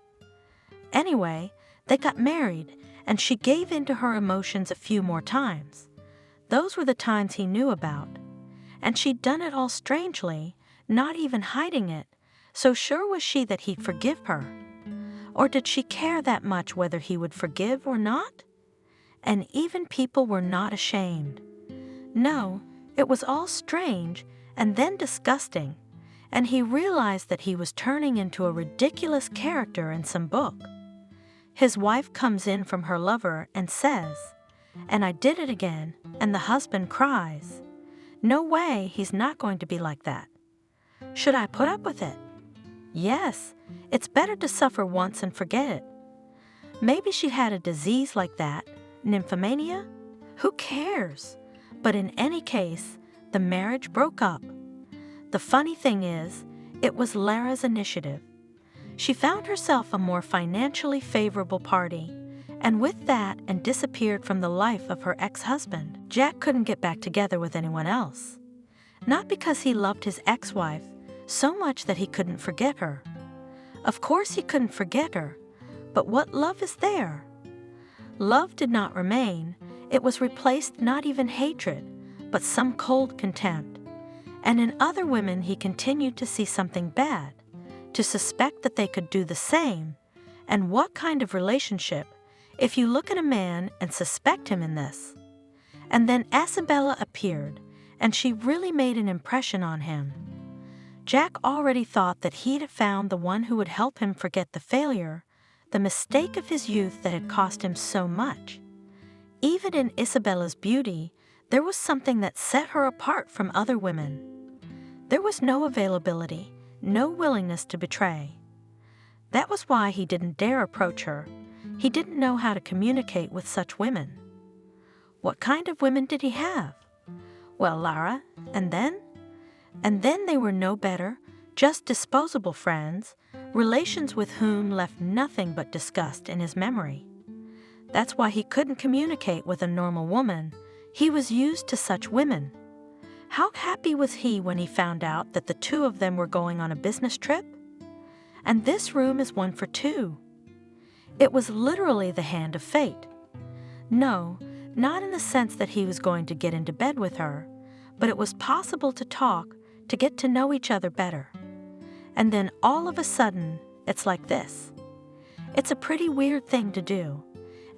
Anyway, they got married, and she gave in to her emotions a few more times. Those were the times he knew about. And she'd done it all strangely, not even hiding it, so sure was she that he'd forgive her. Or did she care that much whether he would forgive or not? And even people were not ashamed. No, it was all strange and then disgusting, and he realized that he was turning into a ridiculous character in some book. His wife comes in from her lover and says, "And I did it again," and the husband cries. No way, he's not going to be like that. Should I put up with it? Yes, it's better to suffer once and forget it. Maybe she had a disease like that, nymphomania? Who cares? But in any case, the marriage broke up. The funny thing is, it was Lara's initiative. She found herself a more financially favorable party, and with that and disappeared from the life of her ex-husband. Jack couldn't get back together with anyone else. Not because he loved his ex-wife so much that he couldn't forget her. Of course he couldn't forget her, but what love is there? Love did not remain. It was replaced not even hatred, but some cold contempt. And in other women he continued to see something bad, to suspect that they could do the same. And what kind of relationship if you look at a man and suspect him in this? And then Isabella appeared, and she really made an impression on him. Jack already thought that he'd found the one who would help him forget the failure, the mistake of his youth that had cost him so much. Even in Isabella's beauty, there was something that set her apart from other women. There was no availability, no willingness to betray. That was why he didn't dare approach her. He didn't know how to communicate with such women. What kind of women did he have? Well, Lara, and then? And then they were no better, just disposable friends, relations with whom left nothing but disgust in his memory. That's why he couldn't communicate with a normal woman. He was used to such women. How happy was he when he found out that the two of them were going on a business trip? And this room is one for two. It was literally the hand of fate. No, not in the sense that he was going to get into bed with her, but it was possible to talk, to get to know each other better. And then all of a sudden, it's like this. It's a pretty weird thing to do.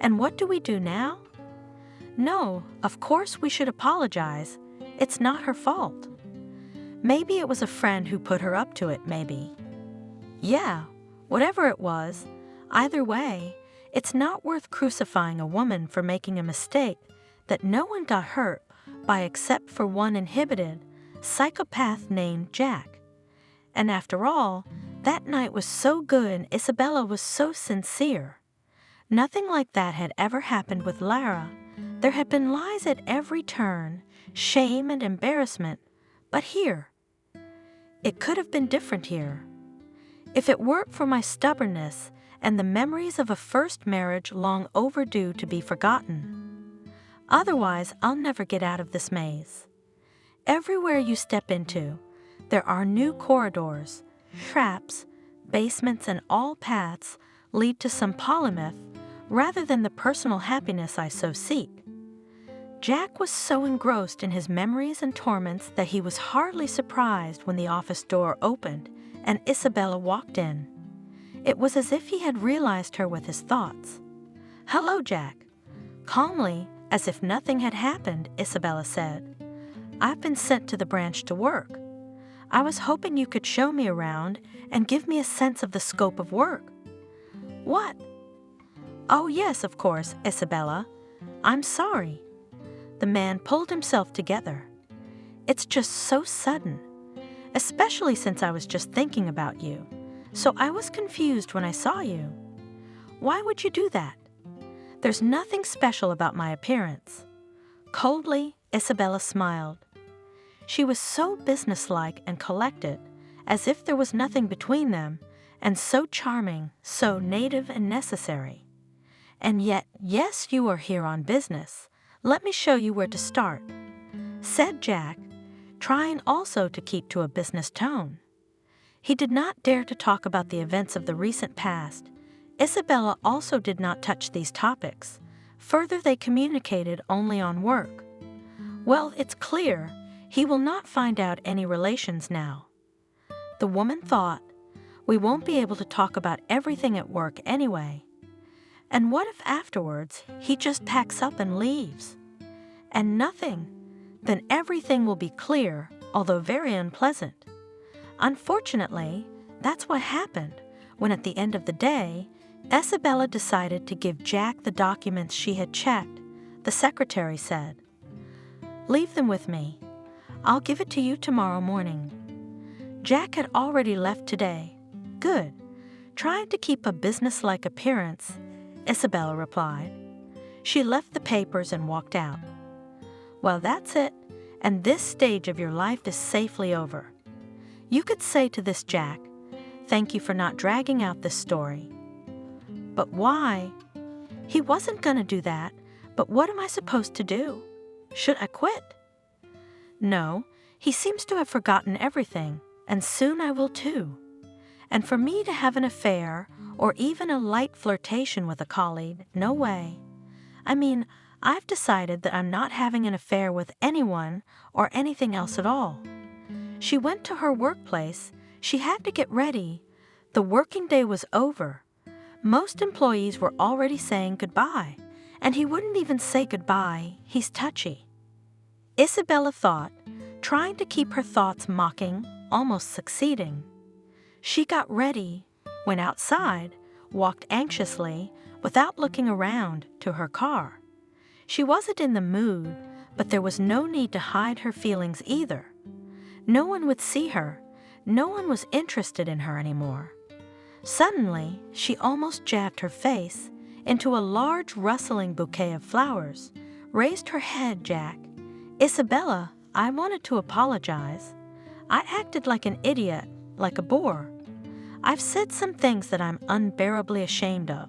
And what do we do now? No, of course we should apologize. It's not her fault. Maybe it was a friend who put her up to it, maybe. Yeah, whatever it was, either way, it's not worth crucifying a woman for making a mistake that no one got hurt by except for one inhibited psychopath named Jack. And after all, that night was so good and Isabella was so sincere. Nothing like that had ever happened with Lara. There had been lies at every turn, shame and embarrassment, but here, it could have been different here. If it weren't for my stubbornness and the memories of a first marriage long overdue to be forgotten. Otherwise, I'll never get out of this maze. Everywhere you step into, there are new corridors, traps, basements, and all paths lead to some polymyth rather than the personal happiness I so seek. Jack was so engrossed in his memories and torments that he was hardly surprised when the office door opened and Isabella walked in. It was as if he had realized her with his thoughts. "Hello, Jack." Calmly, as if nothing had happened, Isabella said, "I've been sent to the branch to work. I was hoping you could show me around and give me a sense of the scope of work." "What?" "Oh, yes, of course, Isabella. I'm sorry." The man pulled himself together. "It's just so sudden, especially since I was just thinking about you. So I was confused when I saw you." "Why would you do that?" "There's nothing special about my appearance." Coldly, Isabella smiled. She was so businesslike and collected, as if there was nothing between them, and so charming, so native and necessary. "And yet, yes, you are here on business. Let me show you where to start," said Jack, trying also to keep to a business tone. He did not dare to talk about the events of the recent past. Isabella also did not touch these topics. Further, they communicated only on work. Well, it's clear he will not find out any relations now. The woman thought, we won't be able to talk about everything at work anyway. And what if afterwards he just packs up and leaves? And nothing? Then everything will be clear, although very unpleasant. Unfortunately, that's what happened when at the end of the day, Isabella decided to give Jack the documents she had checked. The secretary said, "Leave them with me. I'll give it to you tomorrow morning." Jack had already left today. "Good. Trying to keep a businesslike appearance," Isabella replied. She left the papers and walked out. "Well, that's it, and this stage of your life is safely over. You could say to this Jack, 'Thank you for not dragging out this story.'" "But why?" "He wasn't going to do that, but what am I supposed to do? Should I quit?" "No, he seems to have forgotten everything, and soon I will too. And for me to have an affair, or even a light flirtation with a colleague, no way. I mean, I've decided that I'm not having an affair with anyone or anything else at all." She went to her workplace. She had to get ready. The working day was over. Most employees were already saying goodbye, and he wouldn't even say goodbye. He's touchy. Isabella thought, trying to keep her thoughts mocking, almost succeeding. She got ready, went outside, walked anxiously, without looking around, to her car. She wasn't in the mood, but there was no need to hide her feelings either. No one would see her. No one was interested in her anymore. Suddenly, she almost jabbed her face into a large rustling bouquet of flowers, raised her head, Jack. "Isabella, I wanted to apologize. I acted like an idiot, like a bore. I've said some things that I'm unbearably ashamed of.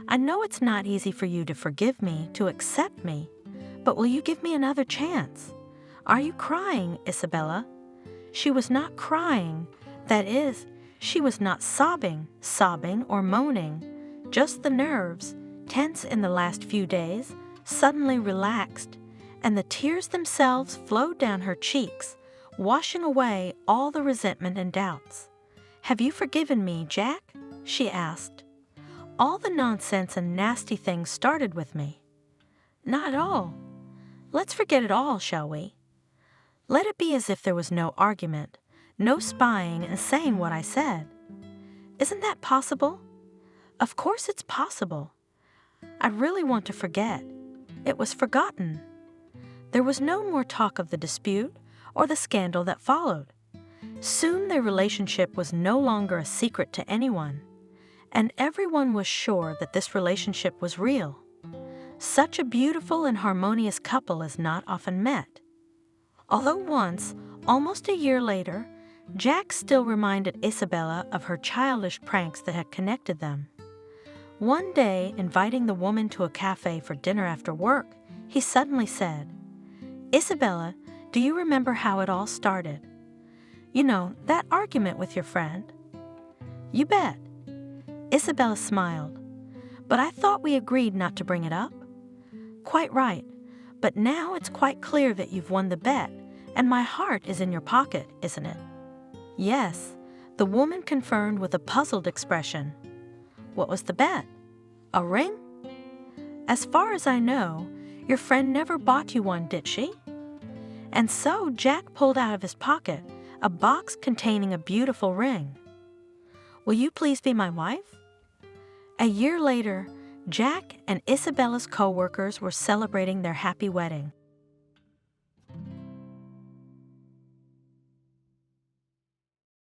I know it's not easy for you to forgive me, to accept me, but will you give me another chance? Are you crying, Isabella?" She was not crying. That is, she was not sobbing or moaning. Just the nerves, tense in the last few days, suddenly relaxed, and the tears themselves flowed down her cheeks, washing away all the resentment and doubts. "Have you forgiven me, Jack?" she asked. "All the nonsense and nasty things started with me." "Not at all. Let's forget it all, shall we? Let it be as if there was no argument, no spying and saying what I said. Isn't that possible? Of course it's possible. I really want to forget. It was forgotten. There was no more talk of the dispute or the scandal that followed. Soon their relationship was no longer a secret to anyone, and everyone was sure that this relationship was real. Such a beautiful and harmonious couple is not often met. Although once, almost a year later, Jack still reminded Isabella of her childish pranks that had connected them. One day, inviting the woman to a cafe for dinner after work, he suddenly said, "Isabella, do you remember how it all started? You know, that argument with your friend?" "You bet." Isabella smiled. "But I thought we agreed not to bring it up." "Quite right. But now it's quite clear that you've won the bet, and my heart is in your pocket, isn't it?" "Yes," the woman confirmed with a puzzled expression. "What was the bet? A ring?" "As far as I know, your friend never bought you one, did she?" And so Jack pulled out of his pocket a box containing a beautiful ring. "Will you please be my wife?" A year later, Jack and Isabella's co-workers were celebrating their happy wedding.